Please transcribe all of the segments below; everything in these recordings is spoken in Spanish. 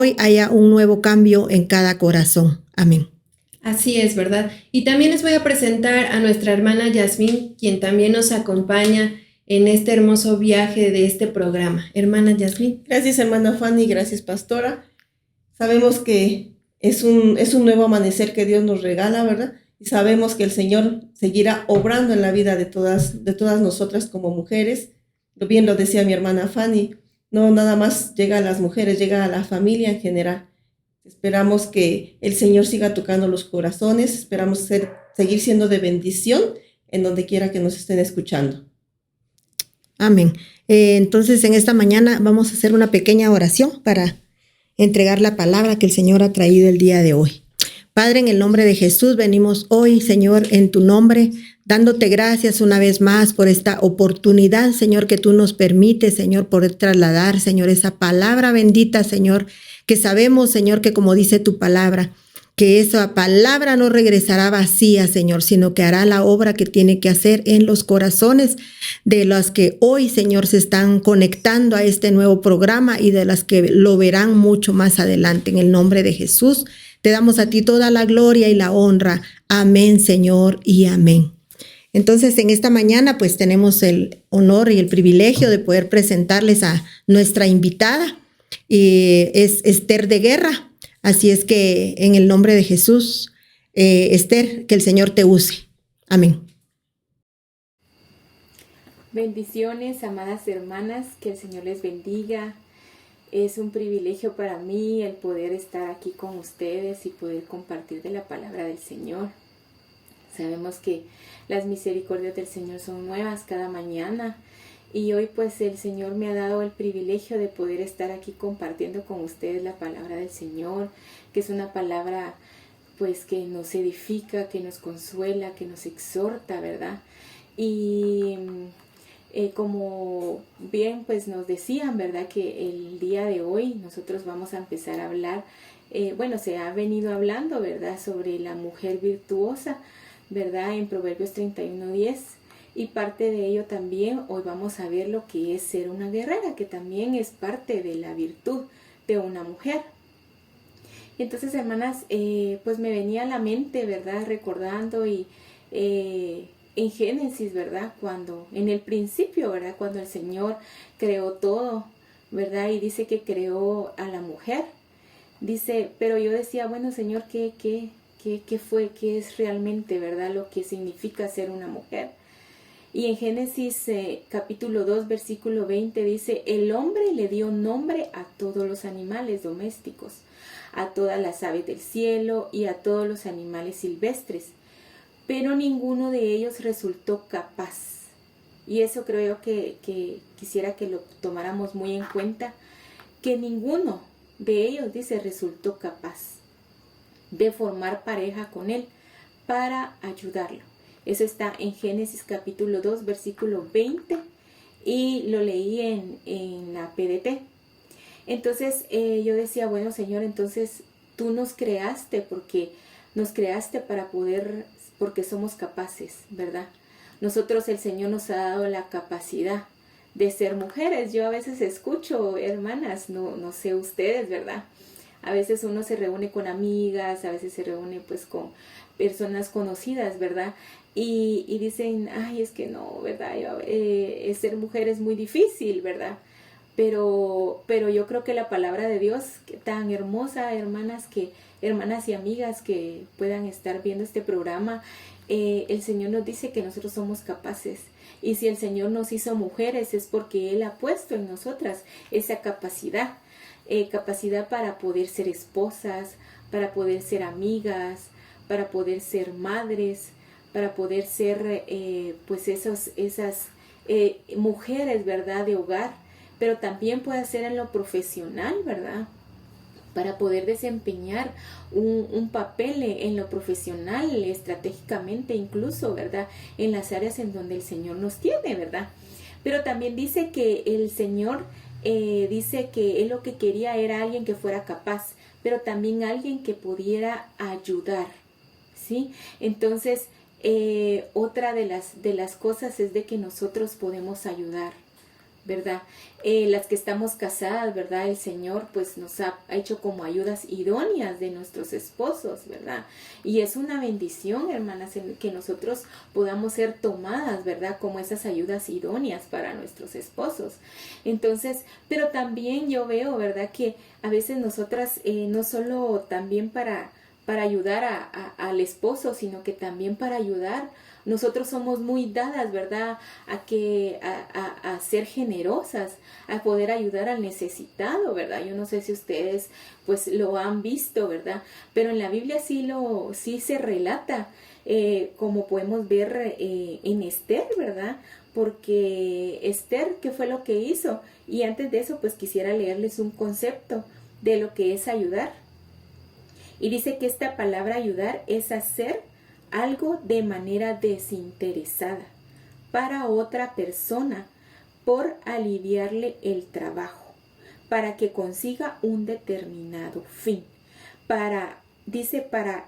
hoy haya un nuevo cambio en cada corazón. Amén. Así es, ¿verdad? Y también les voy a presentar a nuestra hermana Yasmín, quien también nos acompaña en este hermoso viaje de este programa. Hermana Yasmín. Gracias, hermana Fanny, gracias, pastora. Sabemos que es un nuevo amanecer que Dios nos regala, ¿verdad? Y sabemos que el Señor seguirá obrando en la vida de todas nosotras como mujeres. Bien lo decía mi hermana Fanny, no nada más llega a las mujeres, llega a la familia en general. Esperamos que el Señor siga tocando los corazones, esperamos seguir siendo de bendición en donde quiera que nos estén escuchando. Amén. Entonces, en esta mañana vamos a hacer una pequeña oración para entregar la palabra que el Señor ha traído el día de hoy. Padre, en el nombre de Jesús, venimos hoy, Señor, en tu nombre, dándote gracias una vez más por esta oportunidad, Señor, que tú nos permites, Señor, poder trasladar, Señor, esa palabra bendita, Señor, que sabemos, Señor, que como dice tu palabra, que esa palabra no regresará vacía, Señor, sino que hará la obra que tiene que hacer en los corazones de las que hoy, Señor, se están conectando a este nuevo programa y de las que lo verán mucho más adelante. En el nombre de Jesús, te damos a ti toda la gloria y la honra. Amén, Señor, y amén. Entonces, en esta mañana, pues tenemos el honor y el privilegio de poder presentarles a nuestra invitada. Es Esther de Guerra. Así es que en el nombre de Jesús, Esther, que el Señor te use. Amén. Bendiciones, amadas hermanas, que el Señor les bendiga. Es un privilegio para mí el poder estar aquí con ustedes y poder compartir de la palabra del Señor. Sabemos que las misericordias del Señor son nuevas cada mañana. Y hoy pues el Señor me ha dado el privilegio de poder estar aquí compartiendo con ustedes la palabra del Señor, que es una palabra pues que nos edifica, que nos consuela, que nos exhorta, ¿verdad? Y como bien pues nos decían, ¿verdad? Que el día de hoy nosotros vamos a empezar a hablar, se ha venido hablando, ¿verdad? Sobre la mujer virtuosa, ¿verdad? En Proverbios 31:10. Y parte de ello también hoy vamos a ver lo que es ser una guerrera, que también es parte de la virtud de una mujer. Y entonces, hermanas, pues me venía a la mente, ¿verdad? Recordando y en Génesis, ¿verdad? Cuando, en el principio, ¿verdad? Cuando el Señor creó todo, ¿verdad? Y dice que creó a la mujer. Dice, pero yo decía, bueno, Señor, ¿qué fue? ¿Qué es realmente, ¿verdad? Lo que significa ser una mujer. Y en Génesis capítulo 2, versículo 20 dice, el hombre le dio nombre a todos los animales domésticos, a todas las aves del cielo y a todos los animales silvestres, pero ninguno de ellos resultó capaz. Y eso creo que quisiera que lo tomáramos muy en cuenta, que ninguno de ellos, dice, resultó capaz de formar pareja con él para ayudarlo. Eso está en Génesis capítulo 2, versículo 20 y lo leí en la PDT. Entonces yo decía, bueno, Señor, entonces tú nos creaste porque somos capaces, ¿verdad? Nosotros, el Señor nos ha dado la capacidad de ser mujeres. Yo a veces escucho, hermanas, no sé ustedes, ¿verdad? A veces uno se reúne con amigas, a veces se reúne pues con personas conocidas, ¿verdad? Y dicen, ay, es que no, ¿verdad? Ser mujer es muy difícil, ¿verdad? Pero yo creo que la palabra de Dios, tan hermosa, hermanas y amigas que puedan estar viendo este programa, el Señor nos dice que nosotros somos capaces. Y si el Señor nos hizo mujeres es porque Él ha puesto en nosotras esa capacidad. Capacidad para poder ser esposas, para poder ser amigas, para poder ser madres, para poder ser pues esas mujeres, ¿verdad? De hogar, pero también puede ser en lo profesional, ¿verdad? Para poder desempeñar un papel en lo profesional, estratégicamente incluso, ¿verdad? En las áreas en donde el Señor nos tiene, ¿verdad? Pero también dice que el Señor dice que Él lo que quería era alguien que fuera capaz, pero también alguien que pudiera ayudar, ¿sí? Entonces, otra de las cosas es de que nosotros podemos ayudar, ¿verdad? Las que estamos casadas, ¿verdad? El Señor pues nos ha hecho como ayudas idóneas de nuestros esposos, ¿verdad? Y es una bendición, hermanas, en que nosotros podamos ser tomadas, ¿verdad? Como esas ayudas idóneas para nuestros esposos. Entonces, pero también yo veo, ¿verdad? Que a veces nosotras no solo también para ayudar al esposo, sino que también para ayudar. Nosotros somos muy dadas, ¿verdad? A ser generosas, a poder ayudar al necesitado, ¿verdad? Yo no sé si ustedes pues lo han visto, ¿verdad? Pero en la Biblia sí se relata, como podemos ver en Esther, ¿verdad? Porque Esther, ¿qué fue lo que hizo? Y antes de eso, pues quisiera leerles un concepto de lo que es ayudar. Y dice que esta palabra ayudar es hacer algo de manera desinteresada para otra persona por aliviarle el trabajo, para que consiga un determinado fin, para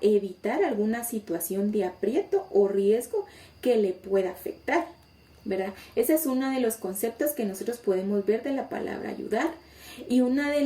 evitar alguna situación de aprieto o riesgo que le pueda afectar, ¿verdad? Ese es uno de los conceptos que nosotros podemos ver de la palabra ayudar. Y una de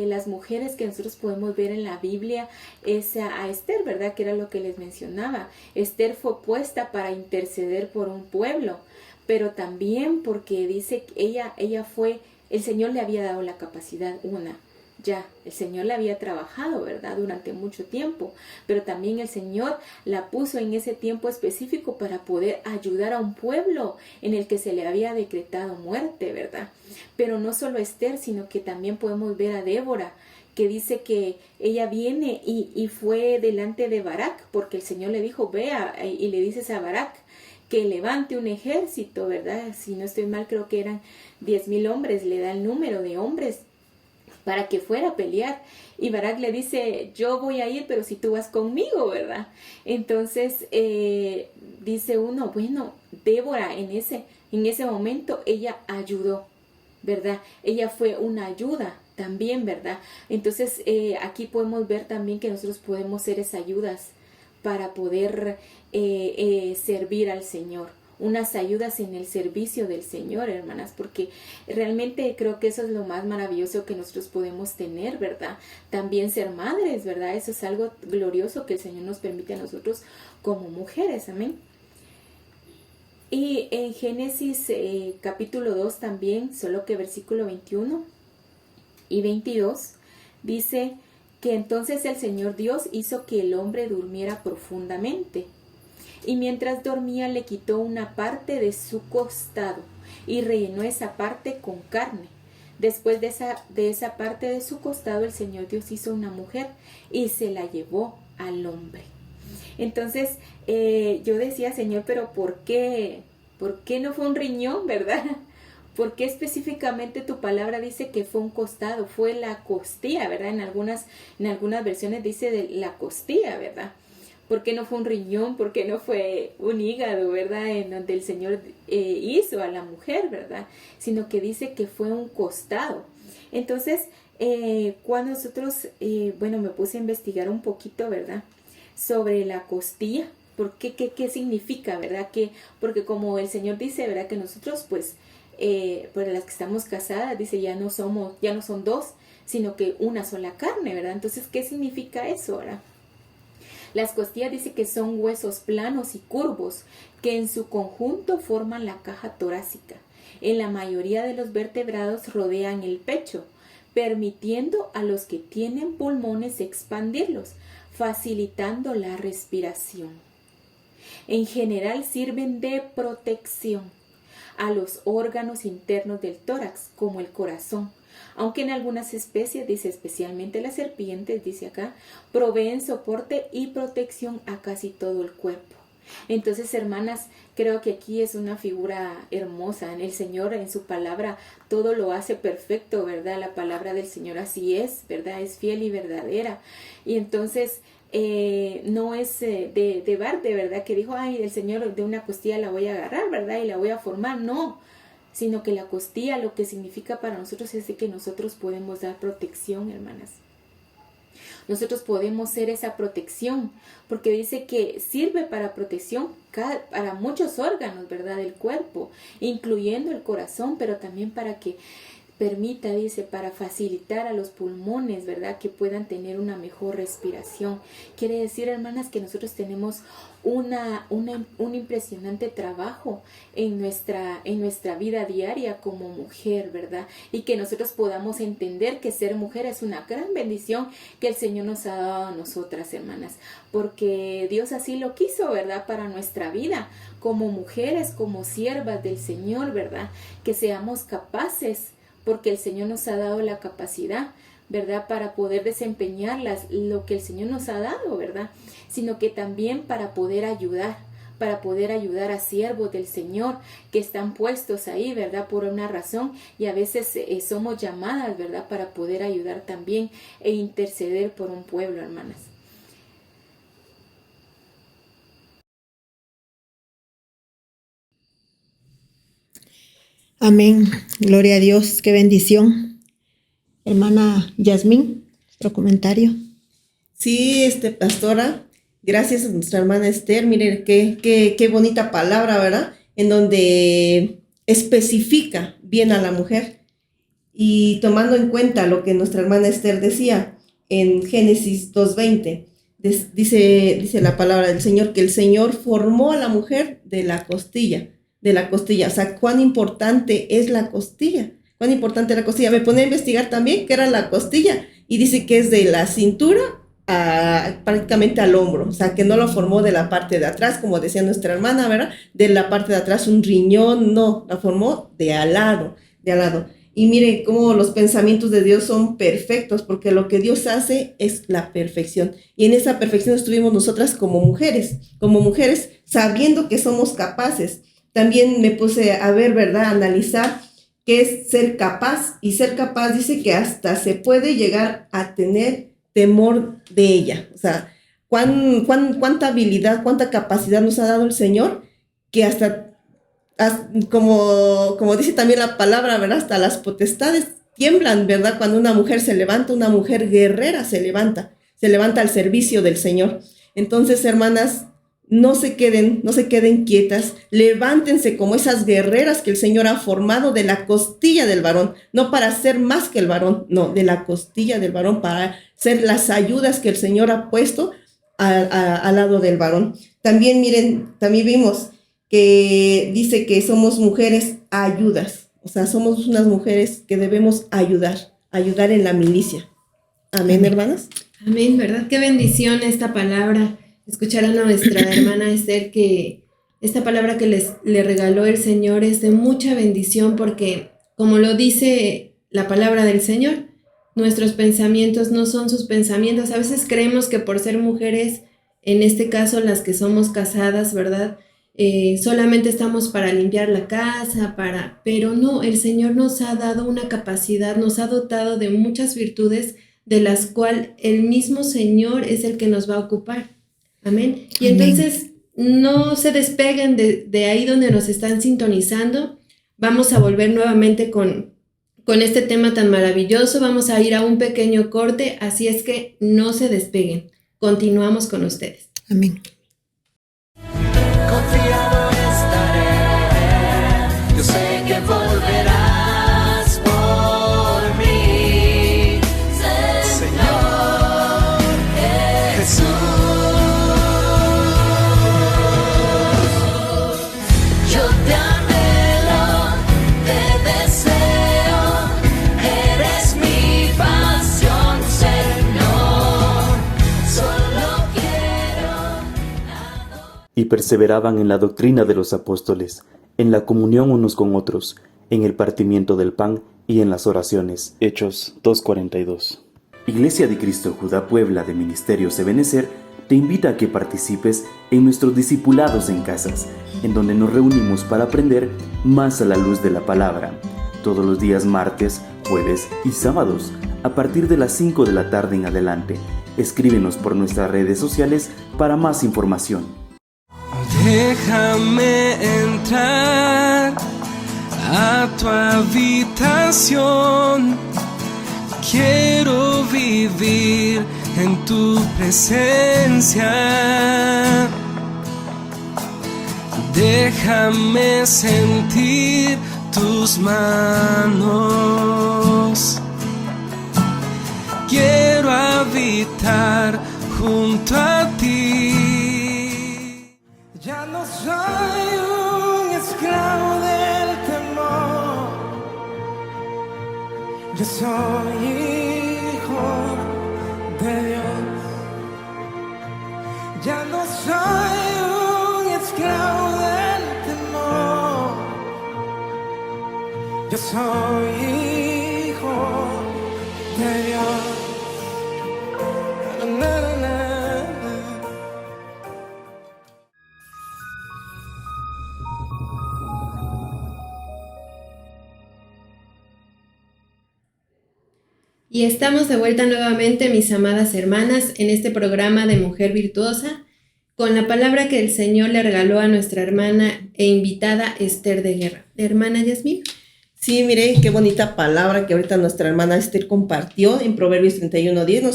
las mujeres que nosotros podemos ver en la Biblia es a Esther, ¿verdad? Que era lo que les mencionaba. Esther fue puesta para interceder por un pueblo, pero también porque dice que ella fue, el Señor le había dado la capacidad, el Señor la había trabajado, ¿verdad? Durante mucho tiempo, pero también el Señor la puso en ese tiempo específico para poder ayudar a un pueblo en el que se le había decretado muerte, ¿verdad? Pero no solo Esther, sino que también podemos ver a Débora, que dice que ella viene y fue delante de Barak, porque el Señor le dijo, vea, y le dices a Barak que levante un ejército, ¿verdad? Si no estoy mal, creo que eran 10,000 hombres, le da el número de hombres para que fuera a pelear. Y Barak le dice, yo voy a ir, pero si tú vas conmigo, ¿verdad? Entonces dice uno, bueno, Débora en ese momento ella ayudó, ¿verdad? Ella fue una ayuda también, ¿verdad? Entonces aquí podemos ver también que nosotros podemos ser esas ayudas para poder servir al Señor. Unas ayudas en el servicio del Señor, hermanas, porque realmente creo que eso es lo más maravilloso que nosotros podemos tener, ¿verdad? También ser madres, ¿verdad? Eso es algo glorioso que el Señor nos permite a nosotros como mujeres, amén. Y en Génesis capítulo 2 también, solo que versículo 21 y 22, dice que entonces el Señor Dios hizo que el hombre durmiera profundamente. Y mientras dormía le quitó una parte de su costado y rellenó esa parte con carne. Después de esa parte de su costado el Señor Dios hizo una mujer y se la llevó al hombre. Entonces yo decía, Señor, pero ¿por qué no fue un riñón, verdad? ¿Por qué específicamente tu palabra dice que fue un costado? Fue la costilla, ¿verdad? En algunas versiones dice de la costilla, ¿verdad? ¿Por qué no fue un riñón? ¿Por qué no fue un hígado, verdad? En donde el Señor hizo a la mujer, ¿verdad? Sino que dice que fue un costado. Entonces, cuando nosotros, me puse a investigar un poquito, ¿verdad? Sobre la costilla. ¿Por qué? ¿Qué significa, verdad? Porque como el Señor dice, ¿verdad? Que nosotros, pues las que estamos casadas, dice, ya no son dos, sino que una sola carne, ¿verdad? Entonces, ¿qué significa eso, verdad? Las costillas dice que son huesos planos y curvos que en su conjunto forman la caja torácica. En la mayoría de los vertebrados rodean el pecho, permitiendo a los que tienen pulmones expandirlos, facilitando la respiración. En general sirven de protección a los órganos internos del tórax, como el corazón, aunque en algunas especies, dice especialmente las serpientes, dice acá, proveen soporte y protección a casi todo el cuerpo. Entonces, hermanas, creo que aquí es una figura hermosa. El Señor en su palabra todo lo hace perfecto, ¿verdad? La palabra del Señor así es, ¿verdad? Es fiel y verdadera. Y entonces no es de Barte, ¿verdad? Que dijo, ay, el Señor de una costilla la voy a agarrar, ¿verdad? Y la voy a formar. No, sino que la costilla lo que significa para nosotros es de que nosotros podemos dar protección, hermanas. nosotros podemos ser esa protección, porque dice que sirve para protección para muchos órganos, ¿verdad?, del cuerpo, incluyendo el corazón, pero también para que permita, dice, para facilitar a los pulmones, ¿verdad?, que puedan tener una mejor respiración. Quiere decir, hermanas, que nosotros tenemos un impresionante trabajo en nuestra vida diaria como mujer, ¿verdad? Y que nosotros podamos entender que ser mujer es una gran bendición que el Señor nos ha dado a nosotras, hermanas, porque Dios así lo quiso, ¿verdad?, para nuestra vida, como mujeres, como siervas del Señor, ¿verdad?, que seamos capaces, porque el Señor nos ha dado la capacidad, ¿verdad?, para poder desempeñar lo que el Señor nos ha dado, ¿verdad?, sino que también para poder ayudar a siervos del Señor que están puestos ahí, ¿verdad?, por una razón, y a veces somos llamadas, ¿verdad?, para poder ayudar también e interceder por un pueblo, hermanas. Amén. Gloria a Dios. Qué bendición. Hermana Yasmín, otro comentario. Sí, pastora, gracias a nuestra hermana Esther. Miren qué bonita palabra, ¿verdad? En donde especifica bien a la mujer. Y tomando en cuenta lo que nuestra hermana Esther decía en Génesis 2:20, dice la palabra del Señor que el Señor formó a la mujer de la costilla. O sea, cuán importante es la costilla. Me pone a investigar también qué era la costilla y dice que es de la cintura prácticamente al hombro, o sea, que no lo formó de la parte de atrás, como decía nuestra hermana, ¿verdad? De la parte de atrás un riñón, no, la formó de al lado. Y miren cómo los pensamientos de Dios son perfectos, porque lo que Dios hace es la perfección. Y en esa perfección estuvimos nosotras como mujeres sabiendo que somos capaces. También me puse a ver, ¿verdad?, analizar qué es ser capaz. Y ser capaz dice que hasta se puede llegar a tener temor de ella. O sea, cuánta habilidad, cuánta capacidad nos ha dado el Señor, que hasta como dice también la palabra, ¿verdad?, hasta las potestades tiemblan, ¿verdad?, cuando una mujer se levanta, una mujer guerrera se levanta al servicio del Señor. Entonces, hermanas, no se queden quietas, levántense como esas guerreras que el Señor ha formado de la costilla del varón, no para ser más que el varón, no, de la costilla del varón, para ser las ayudas que el Señor ha puesto al lado del varón. También vimos que dice que somos mujeres ayudas, o sea, somos unas mujeres que debemos ayudar en la milicia. Amén, hermanas. Amén, ¿verdad? Qué bendición esta palabra. Escucharon a nuestra hermana Esther que esta palabra que le regaló el Señor es de mucha bendición porque, como lo dice la palabra del Señor, nuestros pensamientos no son sus pensamientos. A veces creemos que por ser mujeres, en este caso las que somos casadas, ¿verdad?, solamente estamos para limpiar la casa, pero no, el Señor nos ha dado una capacidad, nos ha dotado de muchas virtudes de las cuales el mismo Señor es el que nos va a ocupar. Amén. Y entonces no se despeguen de ahí donde nos están sintonizando. Vamos a volver nuevamente con este tema tan maravilloso. Vamos a ir a un pequeño corte, así es que no se despeguen. Continuamos con ustedes. Amén. Confiado estaré, yo sé que volverás por mí, Señor Jesús. Yo te anhelo, te deseo, eres mi pasión, Señor, solo quiero. Y perseveraban en la doctrina de los apóstoles, en la comunión unos con otros, en el partimiento del pan y en las oraciones. Hechos 2:42. Iglesia de Cristo Judá Puebla de Ministerios Ebenecer te invita a que participes en nuestros discipulados en casas, en donde nos reunimos para aprender más a la luz de la palabra, todos los días martes, jueves y sábados, a partir de las 5 de la tarde en adelante. Escríbenos por nuestras redes sociales para más información. Déjame entrar a tu habitación, quiero vivir en tu presencia. Déjame sentir tus manos. Quiero habitar junto a ti. Ya no soy un esclavo del temor. Yo soy hijo de Dios. Ya no soy un esclavo del temor. Yo soy hijo de Dios. Na, na, na, na. Y estamos de vuelta nuevamente, mis amadas hermanas, en este programa de Mujer Virtuosa, con la palabra que el Señor le regaló a nuestra hermana e invitada Esther de Guerra. Hermana Yasmín. Sí, mire qué bonita palabra que ahorita nuestra hermana Esther compartió en Proverbios 31:10, no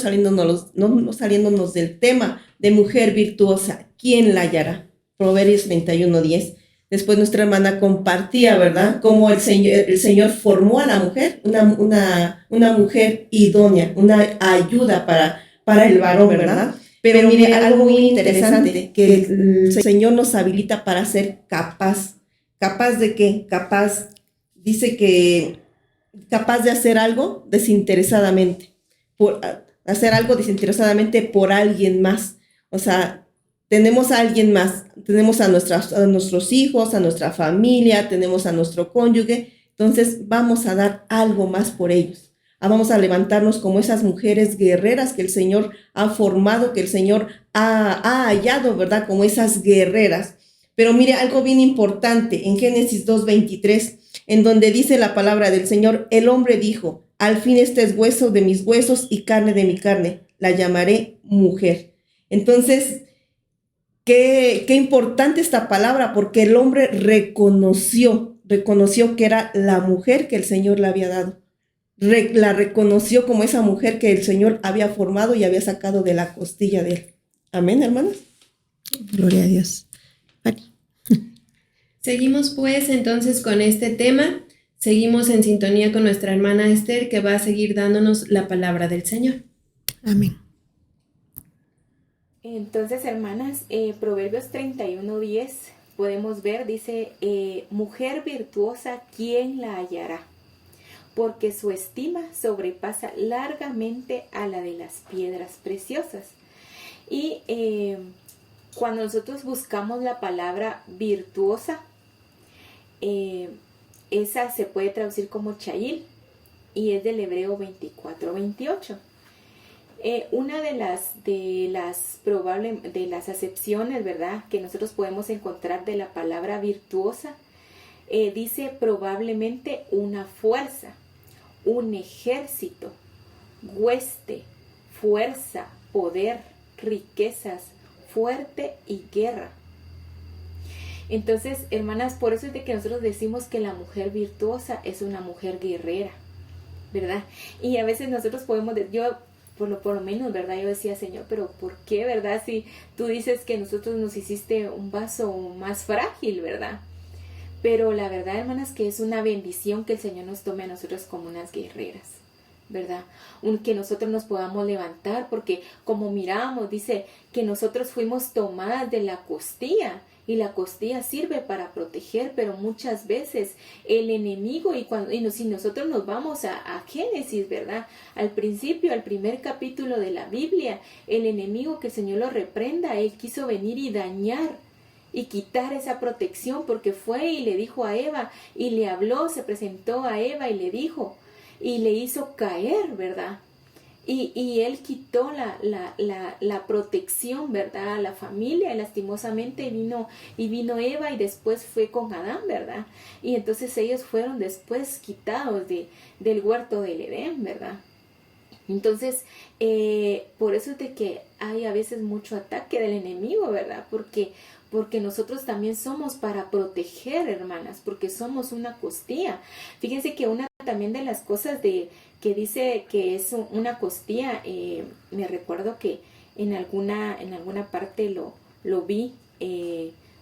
saliéndonos del tema de mujer virtuosa. ¿Quién la hallará? Proverbios 31:10. Después nuestra hermana compartía, ¿verdad?, cómo el Señor formó a la mujer, una mujer idónea, una ayuda para el varón, ¿verdad? Pero mire, algo muy interesante, que el Señor nos habilita para ser capaz. ¿Capaz de qué? Dice que capaz de hacer algo desinteresadamente, hacer algo desinteresadamente por alguien más. O sea, tenemos a alguien más, tenemos a nuestros hijos, a nuestra familia, tenemos a nuestro cónyuge, entonces vamos a dar algo más por ellos. Vamos a levantarnos como esas mujeres guerreras que el Señor ha formado, que el Señor ha hallado, ¿verdad?, como esas guerreras. Pero mire, algo bien importante, en Génesis 2:23, en donde dice la palabra del Señor, el hombre dijo, al fin este es hueso de mis huesos y carne de mi carne, la llamaré mujer. Entonces, qué importante esta palabra, porque el hombre reconoció que era la mujer que el Señor le había dado. La reconoció como esa mujer que el Señor había formado y había sacado de la costilla de él. Amén, hermanos. Gloria a Dios. Pani. Seguimos pues entonces con este tema. Seguimos en sintonía con nuestra hermana Esther, que va a seguir dándonos la palabra del Señor. Amén. Entonces, hermanas, Proverbios 31:10 podemos ver, dice, mujer virtuosa, ¿quién la hallará? Porque su estima sobrepasa largamente a la de las piedras preciosas. Y cuando nosotros buscamos la palabra virtuosa, esa se puede traducir como chayil y es del hebreo 24:28. Una de las acepciones, ¿verdad?, que nosotros podemos encontrar de la palabra virtuosa, dice probablemente una fuerza, un ejército, hueste, fuerza, poder, riquezas, fuerte y guerra. Entonces, hermanas, por eso es de que nosotros decimos que la mujer virtuosa es una mujer guerrera, ¿verdad? Y a veces nosotros podemos, por lo menos, ¿verdad? Yo decía, Señor, pero ¿por qué, verdad? Si tú dices que nosotros nos hiciste un vaso más frágil, ¿verdad? Pero la verdad, hermanas, que es una bendición que el Señor nos tome a nosotros como unas guerreras, ¿verdad? Que nosotros nos podamos levantar, porque como miramos, dice que nosotros fuimos tomadas de la costilla, y la costilla sirve para proteger, pero muchas veces el enemigo, si nosotros nos vamos a Génesis, ¿verdad?, al principio, al primer capítulo de la Biblia, el enemigo, que el Señor lo reprenda, él quiso venir y dañar y quitar esa protección, porque fue y le dijo a Eva, y le habló, se presentó a Eva y le dijo, y le hizo caer, ¿verdad? Y él quitó la protección, ¿verdad?, a la familia, y lastimosamente vino Eva, y después fue con Adán, ¿verdad? Y entonces ellos fueron después quitados del huerto del Edén, ¿verdad? Entonces, por eso es de que hay a veces mucho ataque del enemigo, ¿verdad? Porque nosotros también somos para proteger, hermanas, porque somos una costilla. Fíjense que una también de las cosas que dice que es una costilla. Me recuerdo que en alguna parte lo vi.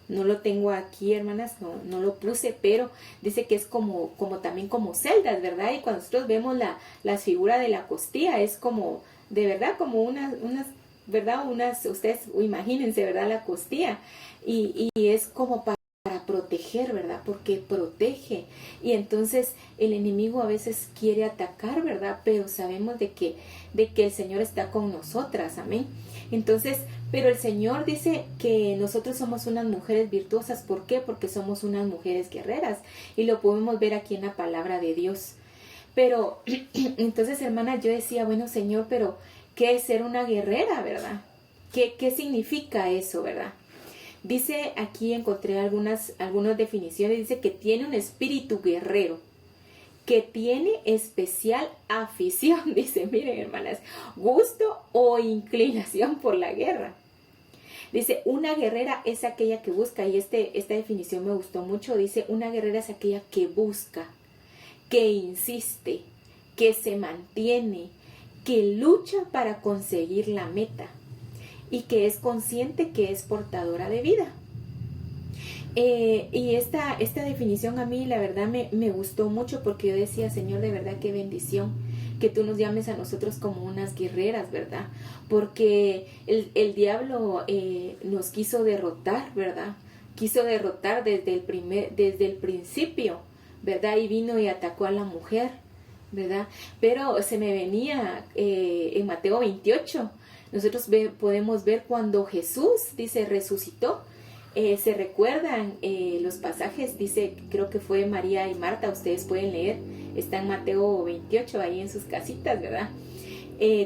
No lo tengo aquí, hermanas, no lo puse, pero dice que es como también como celdas, ¿verdad? Y cuando nosotros vemos la figura de la costilla, es como, de verdad, como unas, ¿verdad? Ustedes imagínense, ¿verdad? La costilla. Y es como para proteger, ¿verdad? Porque protege. Y entonces el enemigo a veces quiere atacar, ¿verdad? Pero sabemos de que el Señor está con nosotras, amén. Entonces, pero el Señor dice que nosotros somos unas mujeres virtuosas. ¿Por qué? Porque somos unas mujeres guerreras. Y lo podemos ver aquí en la palabra de Dios. Pero, entonces, hermana, yo decía, bueno, Señor, pero ¿qué es ser una guerrera, verdad? ¿Qué significa eso, verdad? Dice, aquí encontré algunas definiciones. Dice que tiene un espíritu guerrero, que tiene especial afición, dice, miren, hermanas, gusto o inclinación por la guerra. Dice, una guerrera es aquella que busca, y esta definición me gustó mucho. Dice, una guerrera es aquella que busca, que insiste, que se mantiene, que lucha para conseguir la meta y que es consciente que es portadora de vida. Y esta definición a mí la verdad me gustó mucho, porque yo decía, Señor, de verdad qué bendición que tú nos llames a nosotros como unas guerreras, ¿verdad? Porque el diablo nos quiso derrotar, ¿verdad? Quiso derrotar desde el principio, ¿verdad? Y vino y atacó a la mujer, ¿verdad? Pero se me venía en Mateo 28, nosotros podemos ver cuando Jesús, dice, resucitó. Se recuerdan los pasajes, dice, creo que fue María y Marta, ustedes pueden leer, está en Mateo 28, ahí en sus casitas, ¿verdad?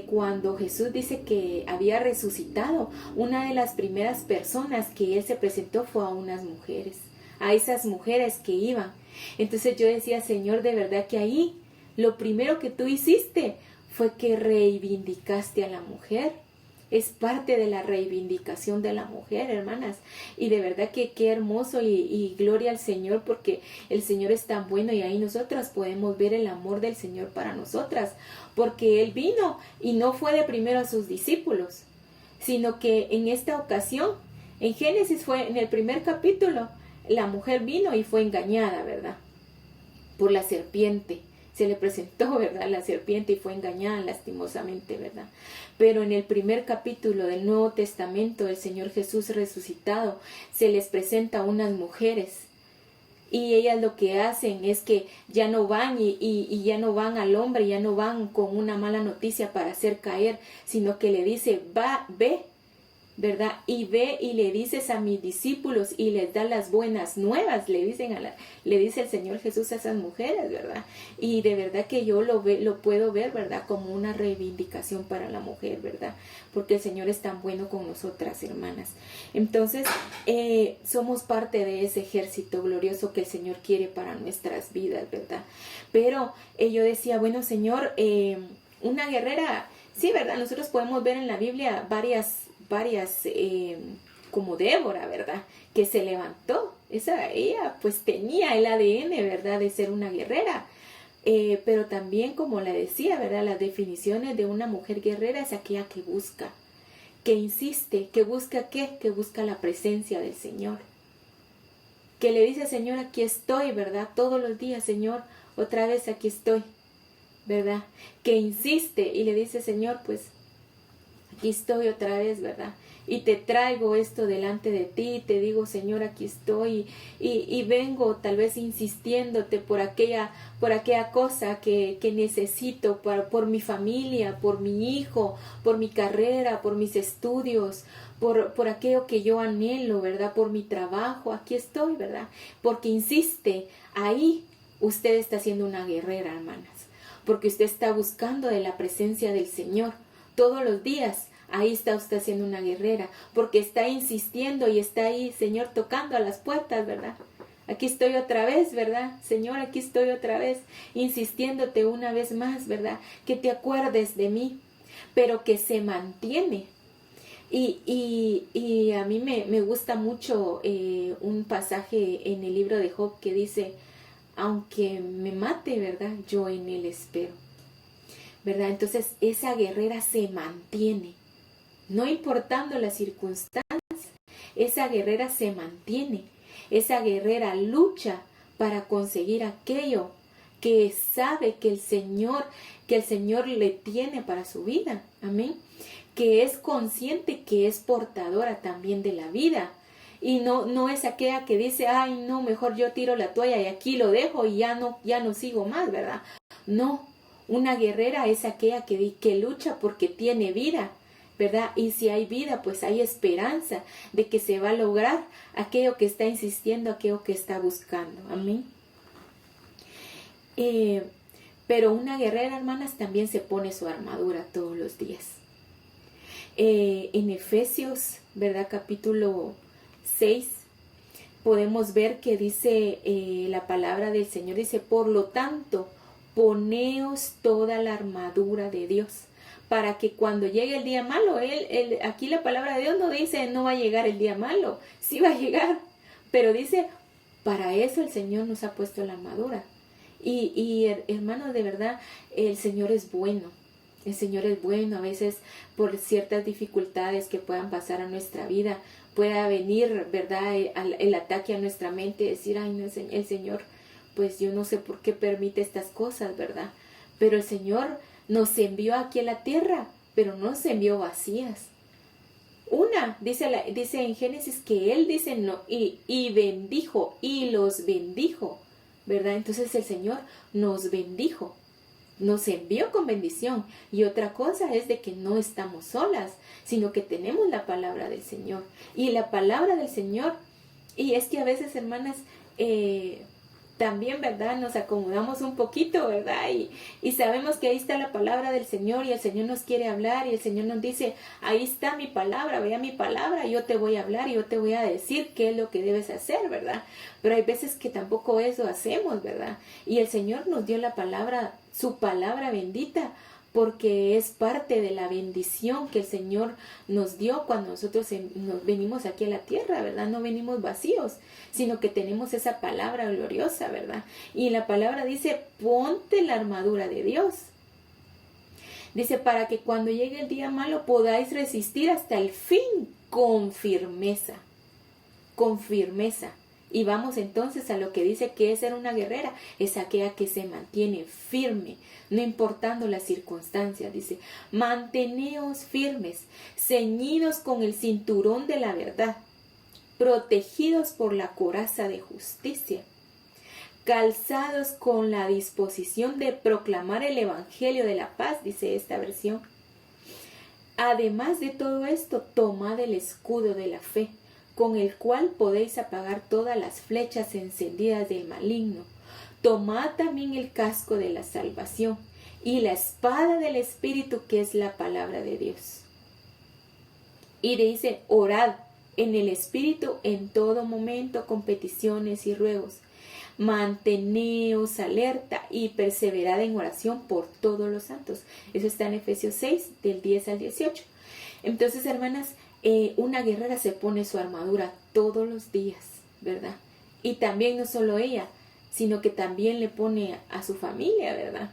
Cuando Jesús dice que había resucitado, una de las primeras personas que él se presentó fue a unas mujeres, a esas mujeres que iban. Entonces yo decía, Señor, de verdad que ahí lo primero que tú hiciste fue que reivindicaste a la mujer. Es parte de la reivindicación de la mujer, hermanas. Y de verdad que qué hermoso y gloria al Señor, porque el Señor es tan bueno, y ahí nosotras podemos ver el amor del Señor para nosotras. Porque Él vino y no fue de primero a sus discípulos, sino que en esta ocasión, en Génesis fue en el primer capítulo, la mujer vino y fue engañada, ¿verdad? Por la serpiente. Se le presentó, ¿verdad?, la serpiente y fue engañada lastimosamente, ¿verdad? Pero en el primer capítulo del Nuevo Testamento, el Señor Jesús resucitado, se les presenta a unas mujeres. Y ellas lo que hacen es que ya no van y ya no van al hombre, ya no van con una mala noticia para hacer caer, sino que le dice, ve, ¿verdad? Y ve y le dices a mis discípulos y les da las buenas nuevas, le dice el Señor Jesús a esas mujeres, ¿verdad? Y de verdad que yo lo puedo ver, ¿verdad? Como una reivindicación para la mujer, ¿verdad? Porque el Señor es tan bueno con nosotras, hermanas. Entonces, somos parte de ese ejército glorioso que el Señor quiere para nuestras vidas, ¿verdad? Pero yo decía, bueno, Señor, una guerrera, sí, ¿verdad? Nosotros podemos ver en la Biblia varias como Débora, ¿verdad? Que se levantó. Ella pues tenía el ADN, ¿verdad? De ser una guerrera. Pero también, como le decía, ¿verdad? Las definiciones de una mujer guerrera es aquella que busca, que insiste, que busca ¿qué? Que busca la presencia del Señor. Que le dice, Señor, aquí estoy, ¿verdad? Todos los días, Señor, otra vez aquí estoy, ¿verdad? Que insiste y le dice, Señor, pues aquí estoy otra vez, ¿verdad? Y te traigo esto delante de ti, te digo, Señor, aquí estoy, y vengo tal vez insistiéndote por aquella cosa que necesito por mi familia, por mi hijo, por mi carrera, por mis estudios, por aquello que yo anhelo, ¿verdad? Por mi trabajo, aquí estoy, ¿verdad? Porque insiste, ahí usted está siendo una guerrera, hermanas, porque usted está buscando de la presencia del Señor todos los días. Ahí está usted siendo una guerrera, porque está insistiendo y está ahí, Señor, tocando a las puertas, ¿verdad? Aquí estoy otra vez, ¿verdad? Señor, aquí estoy otra vez, insistiéndote una vez más, ¿verdad? Que te acuerdes de mí, pero que se mantiene. Y a mí me gusta mucho un pasaje en el libro de Job que dice, aunque me mate, ¿verdad? Yo en Él espero, ¿verdad? Entonces esa guerrera se mantiene, no importando las circunstancias, esa guerrera se mantiene, esa guerrera lucha para conseguir aquello que sabe que el Señor le tiene para su vida, amén, que es consciente que es portadora también de la vida. Y no es aquella que dice, ay, no, mejor yo tiro la toalla y aquí lo dejo y ya no sigo más, ¿verdad? No, una guerrera es aquella que lucha porque tiene vida, ¿verdad? Y si hay vida, pues hay esperanza de que se va a lograr aquello que está insistiendo, aquello que está buscando, amén. Pero una guerrera, hermanas, también se pone su armadura todos los días. En Efesios, ¿verdad? Capítulo 6, podemos ver que dice la palabra del Señor, dice, por lo tanto, poneos toda la armadura de Dios, para que cuando llegue el día malo, aquí la palabra de Dios no dice no va a llegar el día malo, sí va a llegar, pero dice, para eso el Señor nos ha puesto la armadura. Y hermanos, de verdad, el Señor es bueno. El Señor es bueno. A veces por ciertas dificultades que puedan pasar a nuestra vida, pueda venir, ¿verdad?, el ataque a nuestra mente, decir, ay, no, el Señor, pues yo no sé por qué permite estas cosas, ¿verdad? Pero el Señor nos envió aquí a la tierra, pero no nos envió vacías. Dice en Génesis que Él dice no, y bendijo, y los bendijo, ¿verdad? Entonces el Señor nos bendijo, nos envió con bendición. Y otra cosa es de que no estamos solas, sino que tenemos la palabra del Señor. Y la palabra del Señor, y es que a veces, hermanas, también, ¿verdad?, nos acomodamos un poquito, ¿verdad? Y sabemos que ahí está la palabra del Señor y el Señor nos quiere hablar y el Señor nos dice, ahí está mi palabra, vea mi palabra, yo te voy a hablar y yo te voy a decir qué es lo que debes hacer, ¿verdad? Pero hay veces que tampoco eso hacemos, ¿verdad? Y el Señor nos dio la palabra, su palabra bendita, porque es parte de la bendición que el Señor nos dio cuando nosotros nos venimos aquí a la tierra, ¿verdad? No venimos vacíos, sino que tenemos esa palabra gloriosa, ¿verdad? Y la palabra dice, ponte la armadura de Dios. Dice, para que cuando llegue el día malo podáis resistir hasta el fin con firmeza. Con firmeza. Y vamos entonces a lo que dice que es ser una guerrera, es aquella que se mantiene firme, no importando las circunstancias. Dice, manteneos firmes, ceñidos con el cinturón de la verdad, protegidos por la coraza de justicia, calzados con la disposición de proclamar el evangelio de la paz, dice esta versión. Además de todo esto, tomad el escudo de la fe, con el cual podéis apagar todas las flechas encendidas del maligno. Tomad también el casco de la salvación y la espada del Espíritu, que es la palabra de Dios. Y dice, orad en el Espíritu en todo momento con peticiones y ruegos. Manteneos alerta y perseverad en oración por todos los santos. Eso está en Efesios 6, del 10 al 18. Entonces, hermanas, una guerrera se pone su armadura todos los días, ¿verdad? Y también no solo ella, sino que también le pone a su familia, ¿verdad?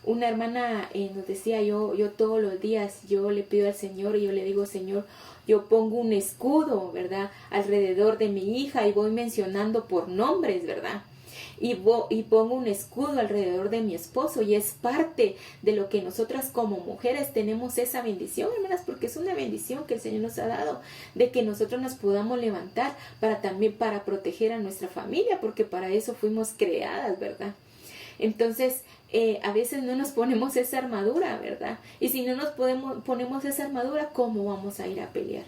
Una hermana nos decía, yo todos los días, yo le pido al Señor y yo le digo, Señor, yo pongo un escudo, ¿verdad?, alrededor de mi hija y voy mencionando por nombres, ¿verdad? Y pongo un escudo alrededor de mi esposo, y es parte de lo que nosotras como mujeres tenemos esa bendición, hermanas, porque es una bendición que el Señor nos ha dado, de que nosotros nos podamos levantar para proteger a nuestra familia, porque para eso fuimos creadas, ¿verdad? Entonces, a veces no nos ponemos esa armadura, ¿verdad? Y si no nos ponemos esa armadura, ¿cómo vamos a ir a pelear?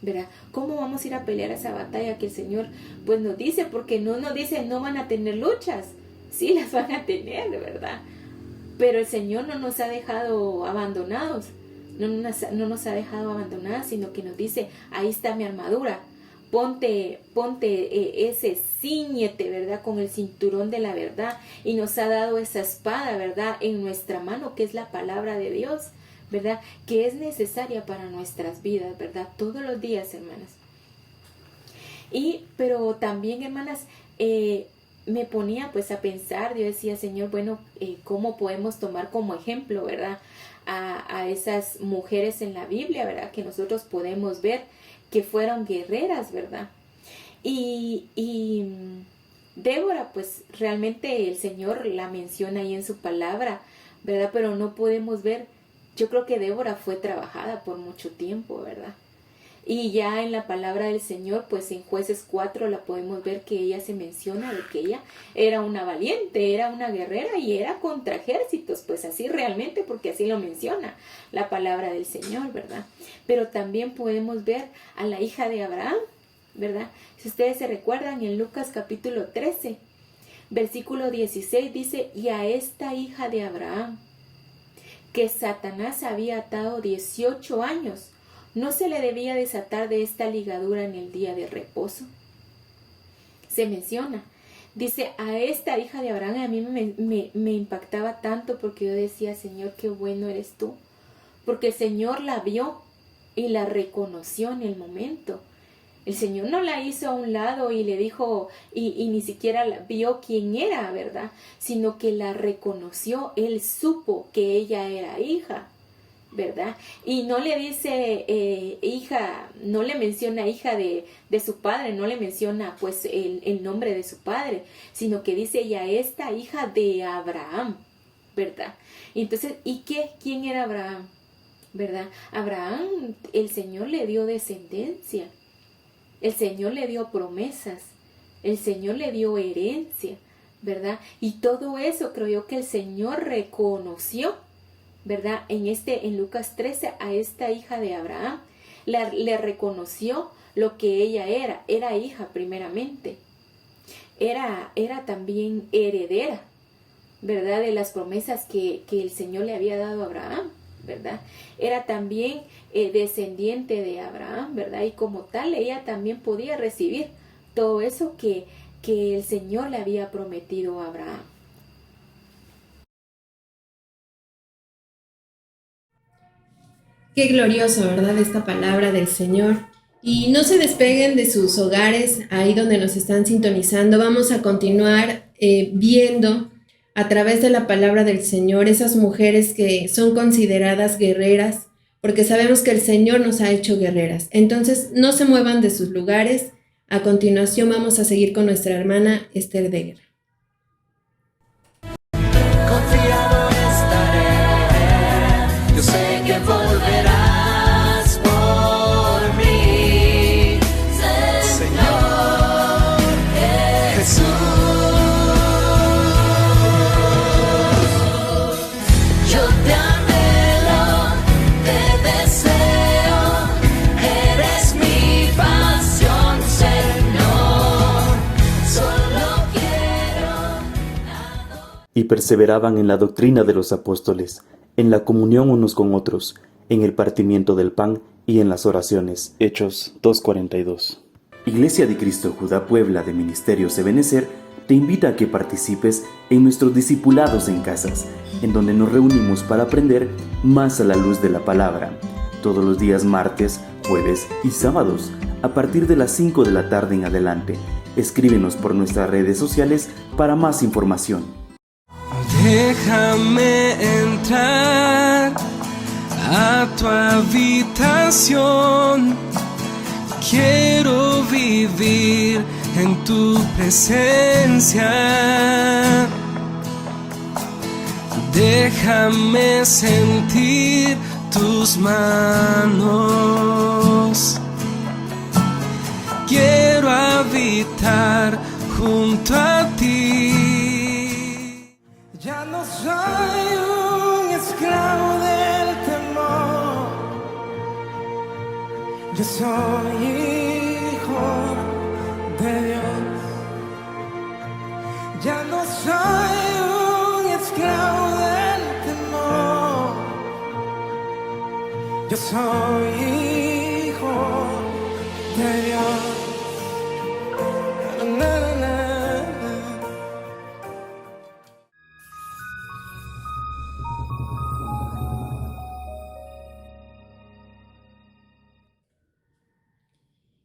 ¿Verdad? ¿Cómo vamos a ir a pelear esa batalla que el Señor pues nos dice? Porque no nos dice no van a tener luchas, sí las van a tener, ¿verdad? Pero el Señor no nos ha dejado abandonados, no nos ha dejado abandonadas, sino que nos dice, ahí está mi armadura, ponte ese, cíñete, ¿verdad?, con el cinturón de la verdad, y nos ha dado esa espada, ¿verdad?, en nuestra mano, que es la palabra de Dios, ¿verdad?, que es necesaria para nuestras vidas, ¿verdad?, todos los días, hermanas. Pero también, hermanas, me ponía pues a pensar, yo decía, Señor, bueno, ¿cómo podemos tomar como ejemplo, verdad? A esas mujeres en la Biblia, ¿verdad? Que nosotros podemos ver que fueron guerreras, ¿verdad? Y Débora, pues realmente el Señor la menciona ahí en su palabra, ¿verdad? Pero no podemos ver, yo creo que Débora fue trabajada por mucho tiempo, ¿verdad? Y ya en la palabra del Señor, pues en Jueces 4 la podemos ver que ella se menciona de que ella era una valiente, era una guerrera y era contra ejércitos, pues así realmente, porque así lo menciona la palabra del Señor, ¿verdad? Pero también podemos ver a la hija de Abraham, ¿verdad? Si ustedes se recuerdan, en Lucas capítulo 13, versículo 16 dice, y a esta hija de Abraham, que Satanás había atado 18 años, ¿no se le debía desatar de esta ligadura en el día de reposo? Se menciona. Dice, a esta hija de Abraham, a mí me impactaba tanto porque yo decía, Señor, qué bueno eres tú. Porque el Señor la vio y la reconoció en el momento. El Señor no la hizo a un lado y le dijo, y ni siquiera vio quién era, ¿verdad? Sino que la reconoció, Él supo que ella era hija, ¿verdad? Y no le dice hija, no le menciona hija de su padre, no le menciona pues el nombre de su padre, sino que dice ya esta hija de Abraham, ¿verdad? Entonces, ¿y qué? ¿Quién era Abraham? ¿Verdad? Abraham, el Señor le dio descendencia, el Señor le dio promesas, el Señor le dio herencia, ¿verdad? Y todo eso creo yo que el Señor reconoció, ¿verdad? En Lucas 13 a esta hija de Abraham le reconoció lo que ella era hija primeramente, era también heredera, ¿verdad? De las promesas que el Señor le había dado a Abraham, ¿verdad? Era también descendiente de Abraham, ¿verdad? Y como tal ella también podía recibir todo eso que el Señor le había prometido a Abraham. Qué glorioso, ¿verdad? Esta palabra del Señor. Y no se despeguen de sus hogares, ahí donde nos están sintonizando. Vamos a continuar viendo a través de la palabra del Señor esas mujeres que son consideradas guerreras, porque sabemos que el Señor nos ha hecho guerreras. Entonces, no se muevan de sus lugares. A continuación vamos a seguir con nuestra hermana Esther Deguer. Confiado estaré, yo sé que volverás por mí, Señor Jesús. Yo te anhelo, te deseo, eres mi pasión, Señor. Solo quiero Y perseveraban en la doctrina de los apóstoles, en la comunión unos con otros, en el partimiento del pan y en las oraciones. Hechos 2:42. Iglesia de Cristo Judá Puebla de Ministerios Ebenecer te invita a que participes en nuestros discipulados en casas, en donde nos reunimos para aprender más a la luz de la palabra, todos los días martes, jueves y sábados, a partir de las 5 de la tarde en adelante. Escríbenos por nuestras redes sociales para más información. Déjame entrar a tu habitación. Quiero vivir en tu presencia. Déjame sentir tus manos. Quiero habitar junto a ti. Ya no soy un esclavo del temor. Yo soy hijo de Dios. Ya no soy un esclavo del temor. Yo soy hijo de Dios. Na, na, na.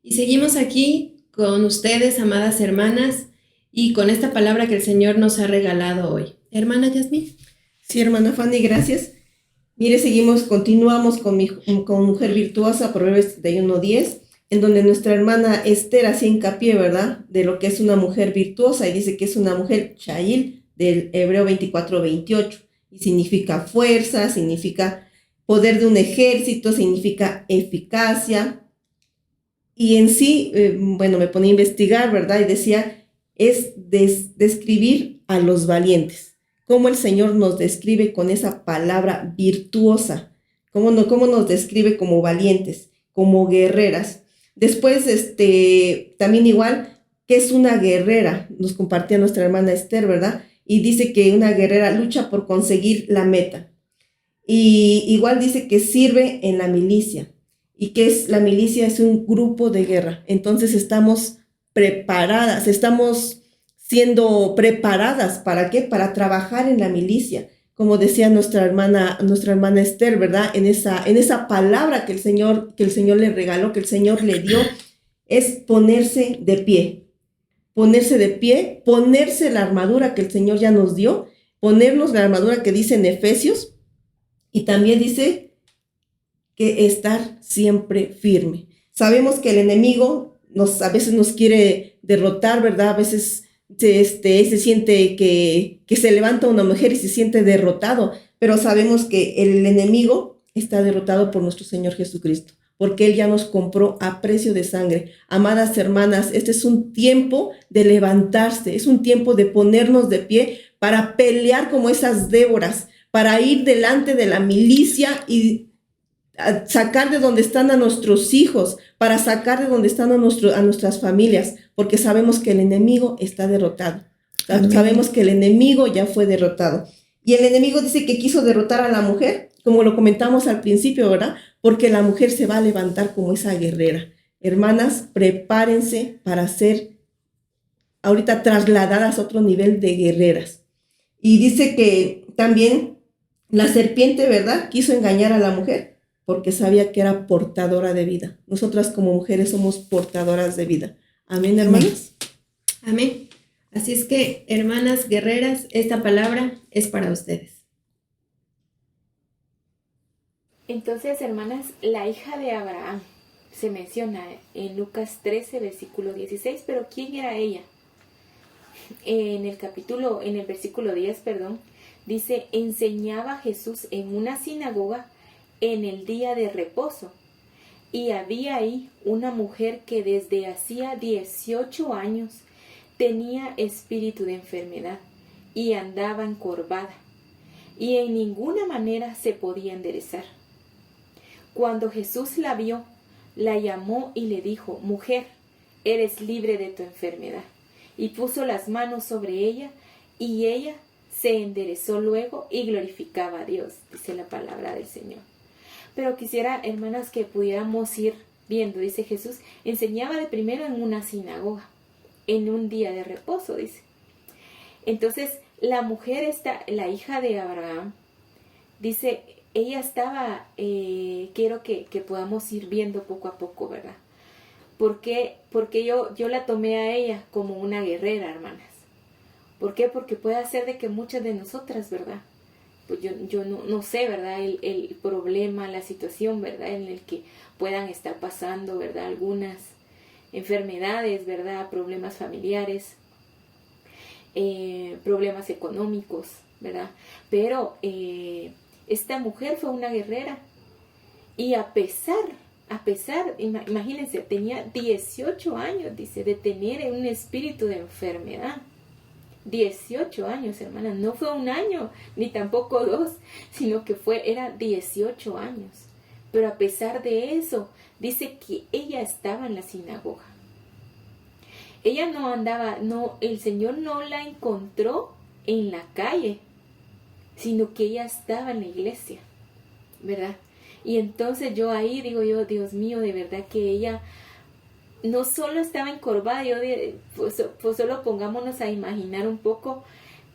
Y seguimos aquí con ustedes, amadas hermanas, y con esta palabra que el Señor nos ha regalado hoy. Hermana Yasmín. Sí, hermana Fanny, gracias. Mire, continuamos con Mujer Virtuosa, Proverbios 31:10, en donde nuestra hermana Esther hacía hincapié, ¿verdad?, de lo que es una mujer virtuosa, y dice que es una mujer Shail, del hebreo 24:28, y significa fuerza, significa poder de un ejército, significa eficacia, y en sí, me ponía a investigar, ¿verdad?, y decía, es describir a los valientes. Cómo el Señor nos describe con esa palabra virtuosa, cómo nos describe como valientes, como guerreras. Después, también igual, que es una guerrera, nos compartía nuestra hermana Esther, ¿verdad? Y dice que una guerrera lucha por conseguir la meta. Y igual dice que sirve en la milicia. ¿Y qué es la milicia? Es un grupo de guerra. Entonces estamos preparadas, estamos siendo preparadas, ¿para qué? Para trabajar en la milicia, como decía nuestra hermana Esther, ¿verdad? En esa palabra que el Señor le regaló, que el Señor le dio, es ponerse de pie, ponerse la armadura que el Señor ya nos dio, ponernos la armadura que dice en Efesios, y también dice que estar siempre firme. Sabemos que el enemigo a veces nos quiere derrotar, ¿verdad? A veces se siente que se levanta una mujer y se siente derrotado, pero sabemos que el enemigo está derrotado por nuestro Señor Jesucristo, porque Él ya nos compró a precio de sangre. Amadas hermanas, este es un tiempo de levantarse, es un tiempo de ponernos de pie para pelear como esas Déboras, para ir delante de la milicia y sacar de donde están a nuestros hijos, para sacar de donde están a nuestras familias, porque sabemos que el enemigo está derrotado. Amén. Sabemos que el enemigo ya fue derrotado. Y el enemigo dice que quiso derrotar a la mujer, como lo comentamos al principio, ¿verdad? Porque la mujer se va a levantar como esa guerrera. Hermanas, prepárense para ser ahorita trasladadas a otro nivel de guerreras. Y dice que también la serpiente, ¿verdad?, quiso engañar a la mujer, porque sabía que era portadora de vida. Nosotras como mujeres somos portadoras de vida. Amén, hermanas. Amén. Así es que, hermanas guerreras, esta palabra es para ustedes. Entonces, hermanas, la hija de Abraham se menciona en Lucas 13, versículo 16, pero ¿quién era ella? En el versículo 10, dice, enseñaba Jesús en una sinagoga en el día de reposo, y había ahí una mujer que desde hacía 18 años tenía espíritu de enfermedad y andaba encorvada, y en ninguna manera se podía enderezar. Cuando Jesús la vio, la llamó y le dijo, mujer, eres libre de tu enfermedad. Y puso las manos sobre ella, y ella se enderezó luego y glorificaba a Dios, dice la palabra del Señor. Pero quisiera, hermanas, que pudiéramos ir viendo, dice Jesús, enseñaba de primero en una sinagoga, en un día de reposo, dice. Entonces, la mujer la hija de Abraham, dice, ella estaba, quiero que podamos ir viendo poco a poco, ¿verdad? Porque yo la tomé a ella como una guerrera, hermanas. ¿Por qué? Porque puede ser de que muchas de nosotras, ¿verdad? Pues yo no sé, ¿verdad? El problema, la situación, ¿verdad? En el que puedan estar pasando, ¿verdad? Algunas enfermedades, ¿verdad? Problemas familiares, problemas económicos, ¿verdad? Pero esta mujer fue una guerrera y a pesar, imagínense, tenía 18 años, dice, de tener un espíritu de enfermedad. 18 años, hermanas, no fue un año, ni tampoco 2, sino que era 18 años. Pero a pesar de eso, dice que ella estaba en la sinagoga. Ella no andaba, el Señor no la encontró en la calle, sino que ella estaba en la iglesia, ¿verdad? Y entonces yo ahí digo yo, Dios mío, de verdad que ella no solo estaba encorvada, pues solo pongámonos a imaginar un poco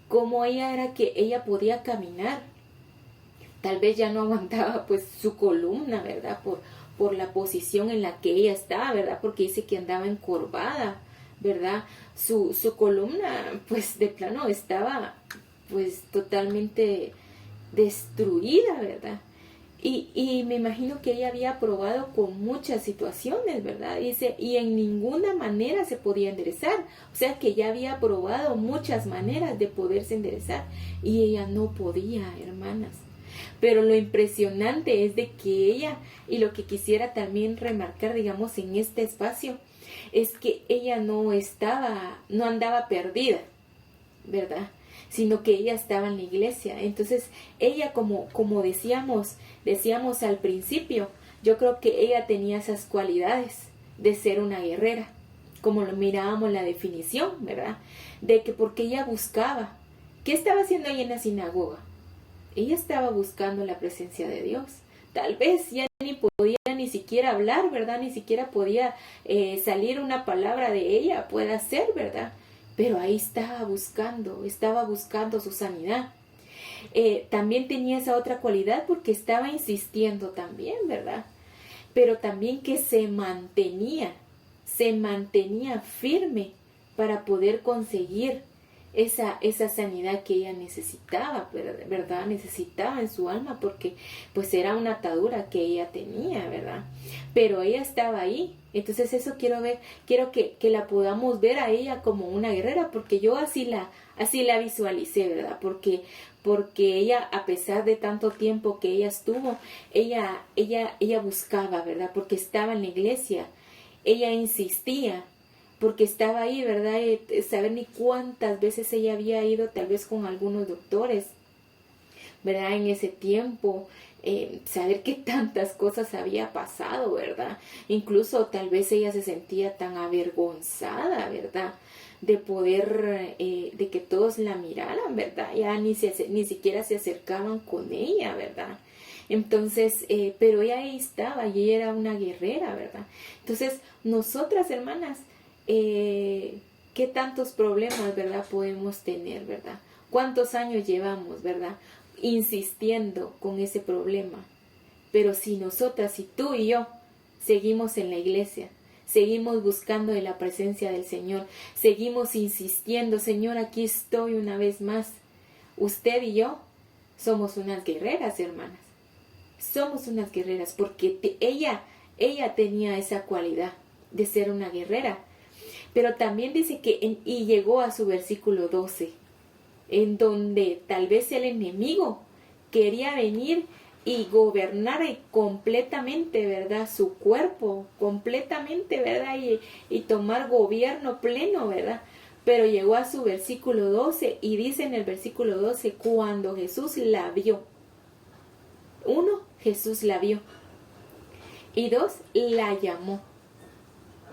cómo ella era, que ella podía caminar. Tal vez ya no aguantaba pues su columna, ¿verdad? Por la posición en la que ella estaba, ¿verdad? Porque dice que andaba encorvada, ¿verdad? Su columna, pues de plano estaba pues totalmente destruida, ¿verdad? Y me imagino que ella había probado con muchas situaciones, ¿verdad? Y en ninguna manera se podía enderezar. O sea que ella había probado muchas maneras de poderse enderezar y ella no podía, hermanas. Pero lo impresionante es de que ella, y lo que quisiera también remarcar, digamos, en este espacio, es que ella no andaba perdida, ¿verdad? Sino que ella estaba en la iglesia. Entonces, ella, como decíamos al principio, yo creo que ella tenía esas cualidades de ser una guerrera, como lo mirábamos la definición, ¿verdad? De que porque ella buscaba, ¿qué estaba haciendo ella en la sinagoga? Ella estaba buscando la presencia de Dios. Tal vez ya ni podía ni siquiera hablar, ¿verdad? Ni siquiera podía salir una palabra de ella, puede ser, ¿verdad? Pero ahí estaba buscando su sanidad. También tenía esa otra cualidad porque estaba insistiendo también, ¿verdad? Pero también que se mantenía firme para poder conseguir esa sanidad que ella necesitaba, ¿verdad? Necesitaba en su alma porque pues era una atadura que ella tenía, ¿verdad? Pero ella estaba ahí. Entonces eso quiero que la podamos ver a ella como una guerrera, porque yo así la visualicé, ¿verdad? Porque ella, a pesar de tanto tiempo que ella estuvo, ella buscaba, ¿verdad? Porque estaba en la iglesia, ella insistía, porque estaba ahí, ¿verdad? Saber ni cuántas veces ella había ido, tal vez con algunos doctores, ¿verdad? En ese tiempo, saber qué tantas cosas había pasado, ¿verdad? Incluso tal vez ella se sentía tan avergonzada, ¿verdad? De poder, de que todos la miraran, ¿verdad? Ya ni siquiera se acercaban con ella, ¿verdad? Entonces, pero ella ahí estaba y ella era una guerrera, ¿verdad? Entonces, nosotras, hermanas, ¿qué tantos problemas, verdad, podemos tener, verdad? ¿Cuántos años llevamos, verdad, insistiendo con ese problema? Pero si nosotras, si tú y yo seguimos en la iglesia, seguimos buscando de la presencia del Señor, seguimos insistiendo, Señor, aquí estoy una vez más, usted y yo somos unas guerreras, hermanas. Somos unas guerreras porque ella tenía esa cualidad de ser una guerrera. Pero también dice que, y llegó a su versículo 12, en donde tal vez el enemigo quería venir y gobernar completamente, ¿verdad? Su cuerpo, completamente, ¿verdad? Y tomar gobierno pleno, ¿verdad? Pero llegó a su versículo 12 y dice en el versículo 12, cuando Jesús la vio. 1, Jesús la vio. Y 2, la llamó.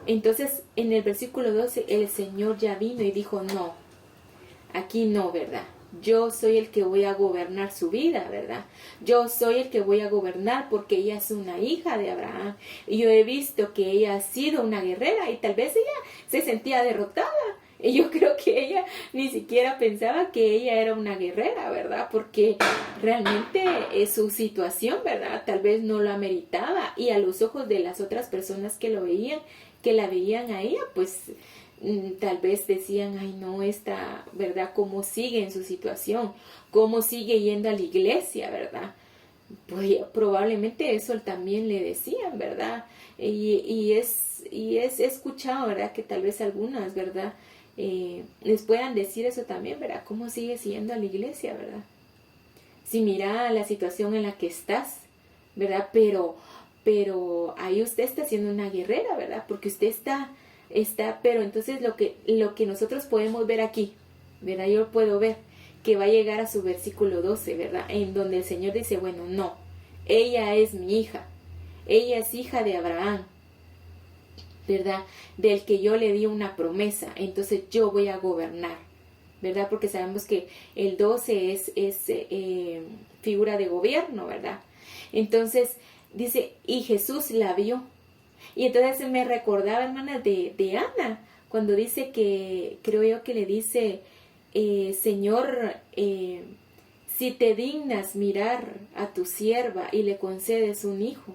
Entonces, en el versículo 12, el Señor ya vino y dijo, no, aquí no, ¿verdad? Yo soy el que voy a gobernar su vida, ¿verdad? Yo soy el que voy a gobernar porque ella es una hija de Abraham. Y yo he visto que ella ha sido una guerrera y tal vez ella se sentía derrotada. Y yo creo que ella ni siquiera pensaba que ella era una guerrera, ¿verdad? Porque realmente su situación, ¿verdad? Tal vez no lo ameritaba. Y a los ojos de las otras personas que la veían a ella, pues tal vez decían, ay no, esta, ¿verdad? ¿Cómo sigue en su situación? ¿Cómo sigue yendo a la iglesia, verdad? Pues probablemente eso también le decían, ¿verdad? Y es escuchado, ¿verdad? Que tal vez algunas, ¿verdad? Les puedan decir eso también, ¿verdad? ¿Cómo sigues yendo a la iglesia, verdad? Si mira la situación en la que estás, ¿verdad? Pero ahí usted está siendo una guerrera, ¿verdad? Porque usted está, pero entonces lo que nosotros podemos ver aquí, ¿verdad? Yo puedo ver que va a llegar a su versículo 12, ¿verdad? En donde el Señor dice, bueno, no, ella es mi hija, ella es hija de Abraham, ¿verdad? Del que yo le di una promesa, entonces yo voy a gobernar, ¿verdad? Porque sabemos que el 12 es figura de gobierno, ¿verdad? Entonces dice, y Jesús la vio. Y entonces me recordaba, hermana, de Ana, cuando dice que, creo yo que le dice, Señor, si te dignas mirar a tu sierva y le concedes un hijo.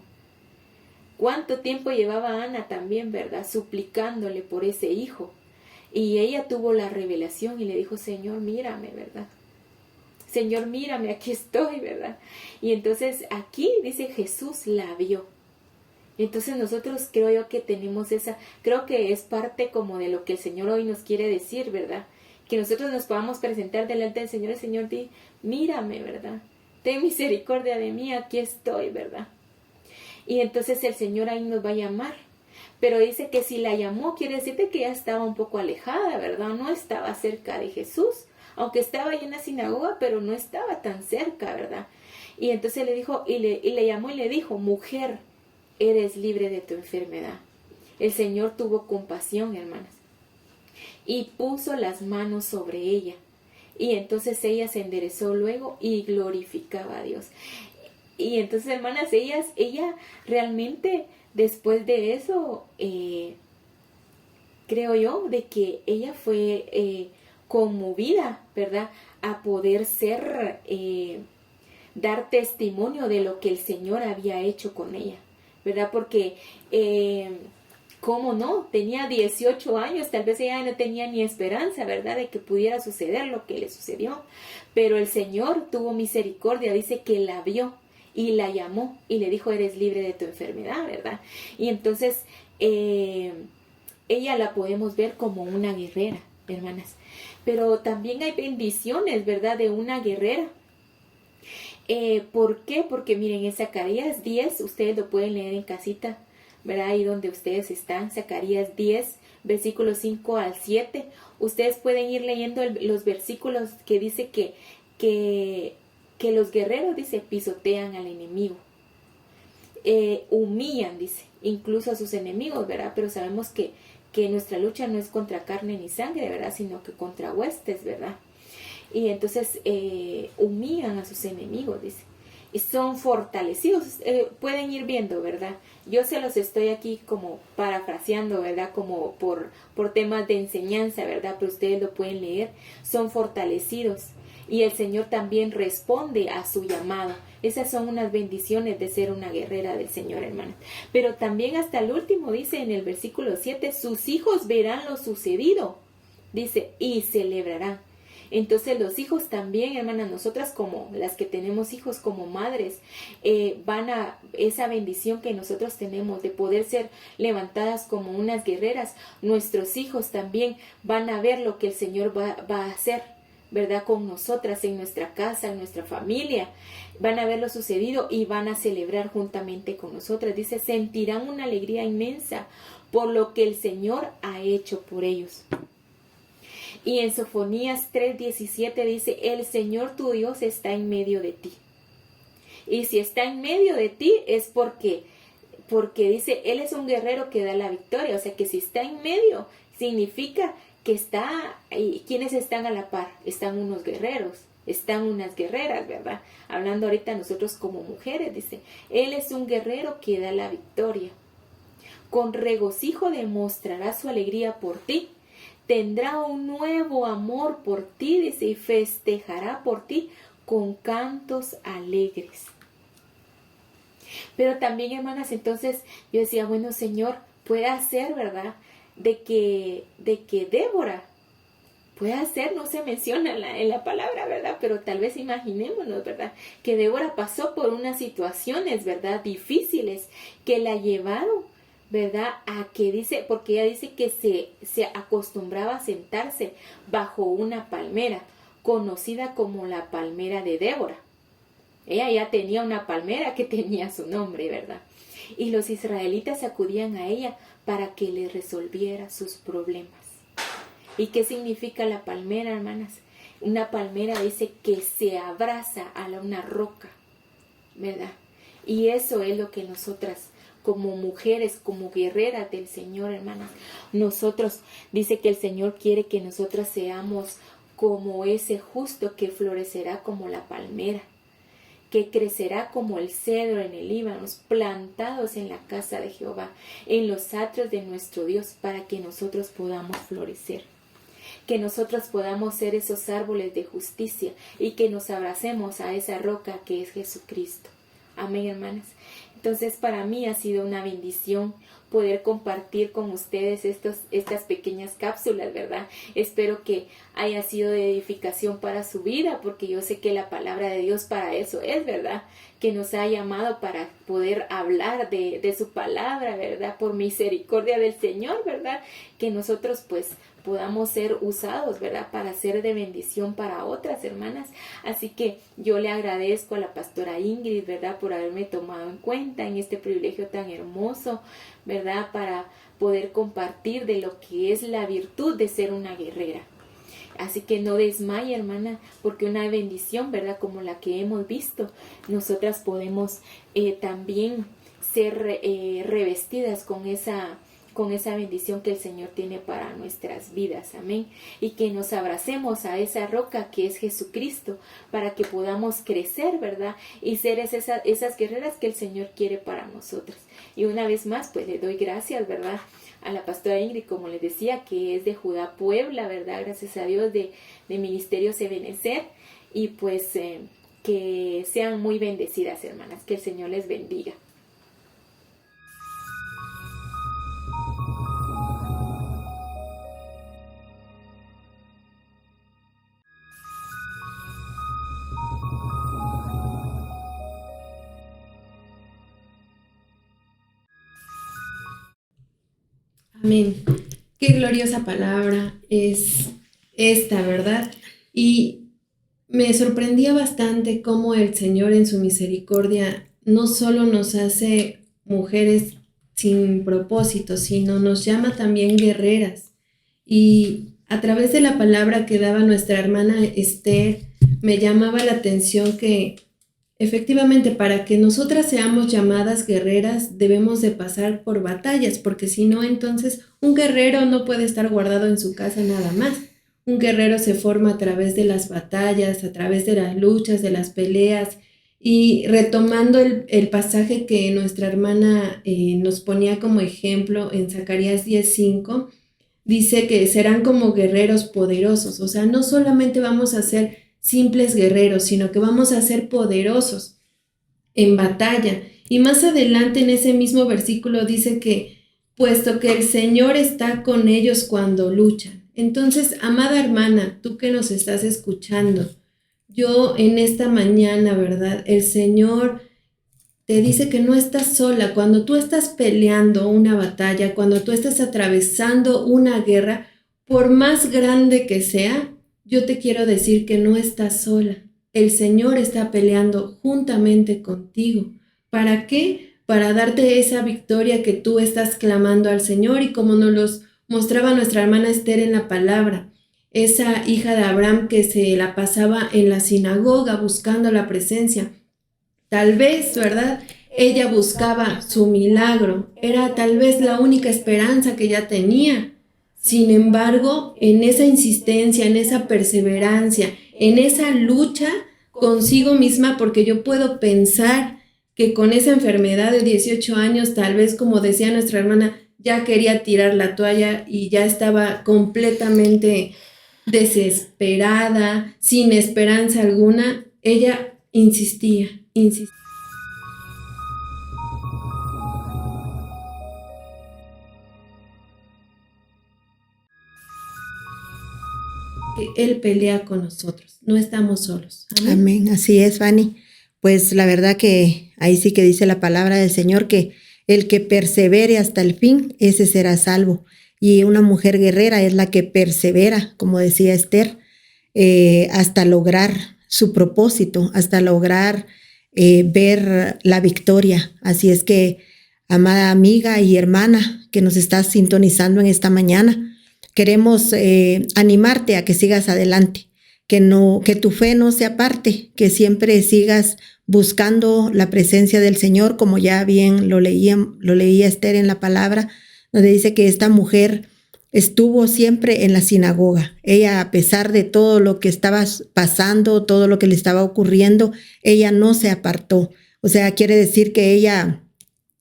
¿Cuánto tiempo llevaba Ana también, verdad? Suplicándole por ese hijo. Y ella tuvo la revelación y le dijo, Señor, mírame, ¿verdad? Señor, mírame, aquí estoy, ¿verdad? Y entonces aquí dice Jesús la vio. Entonces nosotros creo yo que tenemos creo que es parte como de lo que el Señor hoy nos quiere decir, ¿verdad? Que nosotros nos podamos presentar delante del Señor, el Señor dice, mírame, ¿verdad? Ten misericordia de mí, aquí estoy, ¿verdad? Y entonces el Señor ahí nos va a llamar. Pero dice que si la llamó, quiere decirte que ya estaba un poco alejada, ¿verdad? No estaba cerca de Jesús, aunque estaba ahí en la sinagoga, pero no estaba tan cerca, ¿verdad? Y entonces le dijo, y le llamó y le dijo, mujer, eres libre de tu enfermedad. El Señor tuvo compasión, hermanas, y puso las manos sobre ella. Y entonces ella se enderezó luego y glorificaba a Dios. Y entonces, hermanas, ella realmente, después de eso, creo yo, de que ella fue conmovida, ¿verdad? A poder dar testimonio de lo que el Señor había hecho con ella, ¿verdad? Porque, ¿cómo no? Tenía 18 años, tal vez ella no tenía ni esperanza, ¿verdad? De que pudiera suceder lo que le sucedió. Pero el Señor tuvo misericordia, dice que la vio y la llamó y le dijo, eres libre de tu enfermedad, ¿verdad? Y entonces ella la podemos ver como una guerrera, hermanas. Pero también hay bendiciones, ¿verdad? De una guerrera. ¿Por qué? Porque miren, en Zacarías 10, ustedes lo pueden leer en casita, ¿verdad? Ahí donde ustedes están, Zacarías 10, versículos 5 al 7. Ustedes pueden ir leyendo los versículos que dice que los guerreros, dice, pisotean al enemigo. Humillan, dice, incluso a sus enemigos, ¿verdad? Pero sabemos que nuestra lucha no es contra carne ni sangre, ¿verdad? Sino que contra huestes, ¿verdad? Y entonces humillan a sus enemigos, dice. Y son fortalecidos. Pueden ir viendo, ¿verdad? Yo se los estoy aquí como parafraseando, ¿verdad? Como por temas de enseñanza, ¿verdad? Pero ustedes lo pueden leer. Son fortalecidos. Y el Señor también responde a su llamado. Esas son unas bendiciones de ser una guerrera del Señor, hermanas. Pero también hasta el último dice en el versículo 7, sus hijos verán lo sucedido. Dice, y celebrarán. Entonces los hijos también, hermanas, nosotras como las que tenemos hijos como madres, esa bendición que nosotros tenemos de poder ser levantadas como unas guerreras, nuestros hijos también van a ver lo que el Señor va a hacer, ¿verdad? Con nosotras, en nuestra casa, en nuestra familia, van a ver lo sucedido y van a celebrar juntamente con nosotras. Dice, sentirán una alegría inmensa por lo que el Señor ha hecho por ellos. Y en Sofonías 3:17 dice, el Señor tu Dios está en medio de ti. Y si está en medio de ti es porque dice, Él es un guerrero que da la victoria. O sea que si está en medio, significa que está, y ¿quiénes están a la par? Están unos guerreros, están unas guerreras, ¿verdad? Hablando ahorita nosotros como mujeres, dice, Él es un guerrero que da la victoria. Con regocijo demostrará su alegría por ti. Tendrá un nuevo amor por ti, dice, y festejará por ti con cantos alegres. Pero también, hermanas, entonces yo decía, bueno, Señor, puede ser, ¿verdad? De que Débora puede ser, no se menciona en la palabra, ¿verdad? Pero tal vez imaginémonos, ¿verdad? Que Débora pasó por unas situaciones, ¿verdad? Difíciles que la llevaron, ¿verdad? A que dice, porque ella dice que se acostumbraba a sentarse bajo una palmera, conocida como la palmera de Débora. Ella ya tenía una palmera que tenía su nombre, ¿verdad? Y los israelitas acudían a ella para que le resolviera sus problemas. ¿Y qué significa la palmera, hermanas? Una palmera dice que se abraza a una roca, ¿verdad? Y eso es lo que nosotras, como mujeres, como guerreras del Señor, hermanas, nosotros, dice que el Señor quiere que nosotras seamos como ese justo que florecerá como la palmera, que crecerá como el cedro en el Líbano, plantados en la casa de Jehová, en los atrios de nuestro Dios, para que nosotros podamos florecer. Que nosotros podamos ser esos árboles de justicia y que nos abracemos a esa roca que es Jesucristo. Amén, hermanas. Entonces para mí ha sido una bendición poder compartir con ustedes estas pequeñas cápsulas, ¿verdad? Espero que haya sido de edificación para su vida, porque yo sé que la palabra de Dios para eso es, ¿verdad? Que nos ha llamado para poder hablar de su palabra, ¿verdad? Por misericordia del Señor, ¿verdad? Que nosotros pues podamos ser usados, ¿verdad? Para ser de bendición para otras hermanas. Así que yo le agradezco a la pastora Ingrid, ¿verdad? Por haberme tomado en cuenta en este privilegio tan hermoso, ¿verdad? Para poder compartir de lo que es la virtud de ser una guerrera. Así que no desmaye, hermana, porque una bendición, ¿verdad? Como la que hemos visto, nosotras podemos también ser revestidas con esa bendición que el Señor tiene para nuestras vidas, amén, y que nos abracemos a esa roca que es Jesucristo, para que podamos crecer, ¿verdad? Y ser esas guerreras que el Señor quiere para nosotros. Y una vez más, pues le doy gracias, ¿verdad?, a la pastora Ingrid, como les decía, que es de Judá, Puebla, ¿verdad? Gracias a Dios, de Ministerio Ebenecer, y pues que sean muy bendecidas, hermanas, que el Señor les bendiga. Amén. Qué gloriosa palabra es esta, ¿verdad? Y me sorprendía bastante cómo el Señor en su misericordia no solo nos hace mujeres sin propósito, sino nos llama también guerreras. Y a través de la palabra que daba nuestra hermana Esther, me llamaba la atención que efectivamente, para que nosotras seamos llamadas guerreras, debemos de pasar por batallas, porque si no, entonces un guerrero no puede estar guardado en su casa nada más. Un guerrero se forma a través de las batallas, a través de las luchas, de las peleas. Y retomando el pasaje que nuestra hermana nos ponía como ejemplo en Zacarías 10:5, dice que serán como guerreros poderosos. O sea, no solamente vamos a ser simples guerreros, sino que vamos a ser poderosos en batalla. Y más adelante en ese mismo versículo dice que, puesto que el Señor está con ellos cuando luchan. Entonces, amada hermana, tú que nos estás escuchando, yo en esta mañana, ¿verdad? El Señor te dice que no estás sola. Cuando tú estás peleando una batalla, cuando tú estás atravesando una guerra, por más grande que sea, yo te quiero decir que no estás sola. El Señor está peleando juntamente contigo. ¿Para qué? Para darte esa victoria que tú estás clamando al Señor, y como nos los mostraba nuestra hermana Esther en la palabra, esa hija de Abraham que se la pasaba en la sinagoga buscando la presencia. Tal vez, ¿verdad?, ella buscaba su milagro. Era tal vez la única esperanza que ella tenía. Sin embargo, en esa insistencia, en esa perseverancia, en esa lucha consigo misma, porque yo puedo pensar que con esa enfermedad de 18 años, tal vez, como decía nuestra hermana, ya quería tirar la toalla y ya estaba completamente desesperada, sin esperanza alguna. Ella insistía. Él pelea con nosotros, no estamos solos. Amén. Amén, así es, Fanny. Pues la verdad que ahí sí que dice la palabra del Señor que el que persevere hasta el fin, ese será salvo. Y una mujer guerrera es la que persevera, como decía Esther, hasta lograr su propósito, hasta lograr ver la victoria. Así es que, amada amiga y hermana que nos estás sintonizando en esta mañana, queremos animarte a que sigas adelante, que tu fe no se aparte, que siempre sigas buscando la presencia del Señor, como ya bien lo leía Esther en la palabra, donde dice que esta mujer estuvo siempre en la sinagoga. Ella, a pesar de todo lo que estaba pasando, todo lo que le estaba ocurriendo, ella no se apartó. O sea, quiere decir que ella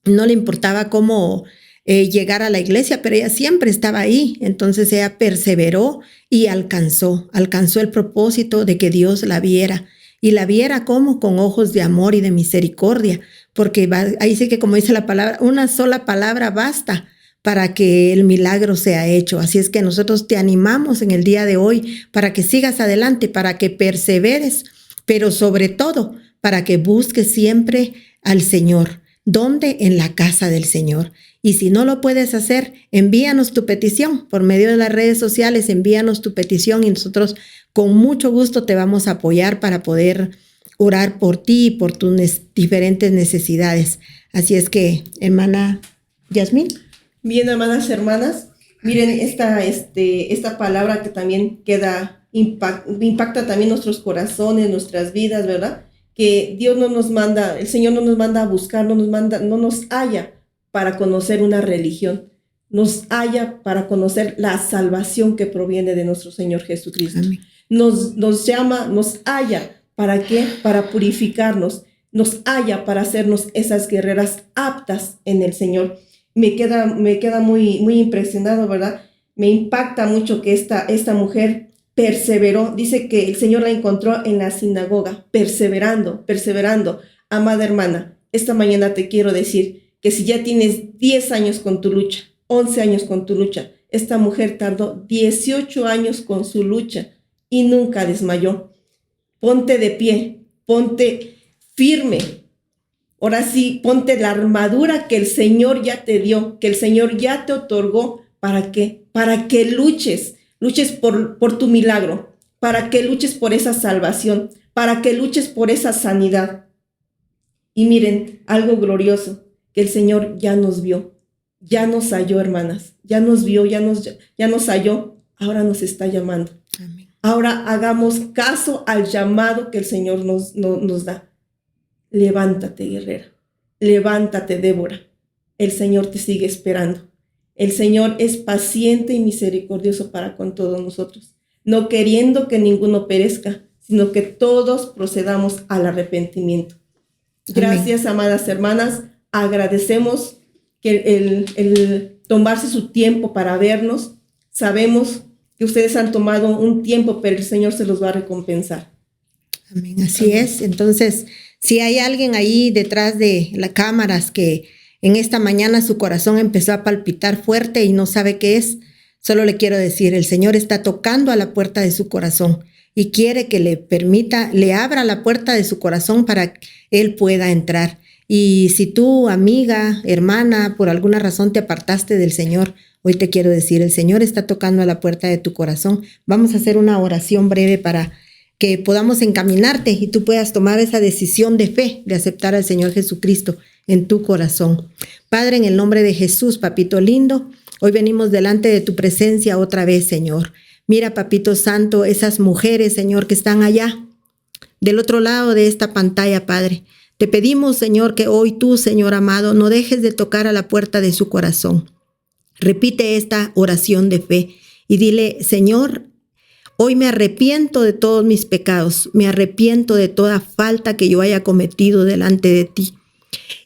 no le importaba cómo llegar a la iglesia, pero ella siempre estaba ahí. Entonces ella perseveró y alcanzó el propósito de que Dios la viera. y la viera como con ojos de amor y de misericordia, porque ahí sí que, como dice la palabra, una sola palabra basta para que el milagro sea hecho. Así es que nosotros te animamos en el día de hoy para que sigas adelante, para que perseveres, pero sobre todo para que busques siempre al Señor. ¿Dónde? En la casa del Señor. Y si no lo puedes hacer, envíanos tu petición por medio de las redes sociales, envíanos tu petición y nosotros con mucho gusto te vamos a apoyar para poder orar por ti y por tus diferentes necesidades. Así es que, hermana Yasmín. Bien, amadas hermanas, miren esta palabra que también impacta también nuestros corazones, nuestras vidas, ¿verdad? Que Dios no nos manda, el Señor no nos manda a buscar, no nos halla para conocer una religión, nos halla para conocer la salvación que proviene de nuestro Señor Jesucristo. Amén. Nos llama, nos halla, ¿para qué? Para purificarnos, nos halla para hacernos esas guerreras aptas en el Señor. Me queda muy, muy impresionado, ¿verdad? Me impacta mucho que esta mujer perseveró. Dice que el Señor la encontró en la sinagoga, perseverando. Amada hermana, esta mañana te quiero decir que si ya tienes 10 años con tu lucha, 11 años con tu lucha, esta mujer tardó 18 años con su lucha y nunca desmayó. Ponte de pie, ponte firme. Ahora sí, ponte la armadura que el Señor ya te dio, que el Señor ya te otorgó. ¿Para qué? Para que luches por tu milagro, para que luches por esa salvación, para que luches por esa sanidad. Y miren, algo glorioso, que el Señor ya nos vio, ya nos halló, hermanas, ya nos vio, ya nos halló, ahora nos está llamando. Amén. Ahora hagamos caso al llamado que el Señor nos da. Levántate, guerrera, levántate, Débora, el Señor te sigue esperando. El Señor es paciente y misericordioso para con todos nosotros, no queriendo que ninguno perezca, sino que todos procedamos al arrepentimiento. Gracias, amén. Amadas hermanas, agradecemos que el tomarse su tiempo para vernos. Sabemos que ustedes han tomado un tiempo, pero el Señor se los va a recompensar. Amén, así es. Entonces, si hay alguien ahí detrás de las cámaras que en esta mañana su corazón empezó a palpitar fuerte y no sabe qué es, solo le quiero decir, el Señor está tocando a la puerta de su corazón y quiere que le abra la puerta de su corazón para que Él pueda entrar. Y si tú, amiga, hermana, por alguna razón te apartaste del Señor, hoy te quiero decir, el Señor está tocando a la puerta de tu corazón. Vamos a hacer una oración breve para que podamos encaminarte y tú puedas tomar esa decisión de fe de aceptar al Señor Jesucristo en tu corazón. Padre, en el nombre de Jesús, papito lindo, hoy venimos delante de tu presencia otra vez, Señor. Mira, papito santo, esas mujeres, Señor, que están allá, del otro lado de esta pantalla, Padre. Te pedimos, Señor, que hoy tú, Señor amado, no dejes de tocar a la puerta de su corazón. Repite esta oración de fe y dile, Señor, hoy me arrepiento de todos mis pecados, me arrepiento de toda falta que yo haya cometido delante de ti.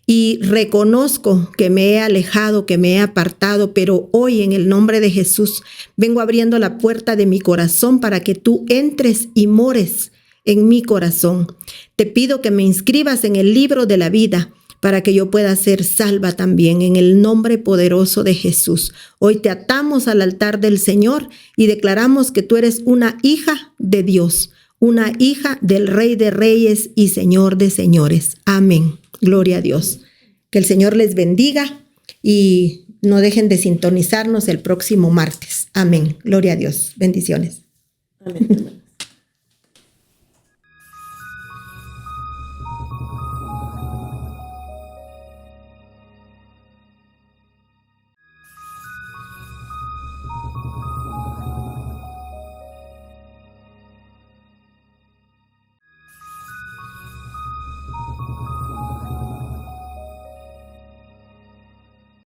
Y reconozco que me he alejado, que me he apartado, pero hoy en el nombre de Jesús vengo abriendo la puerta de mi corazón para que tú entres y mores en mi corazón. Te pido que me inscribas en el libro de la vida para que yo pueda ser salva también en el nombre poderoso de Jesús. Hoy te atamos al altar del Señor y declaramos que tú eres una hija de Dios, una hija del Rey de Reyes y Señor de Señores. Amén. Gloria a Dios. Que el Señor les bendiga y no dejen de sintonizarnos el próximo martes. Amén. Gloria a Dios. Bendiciones. Amén.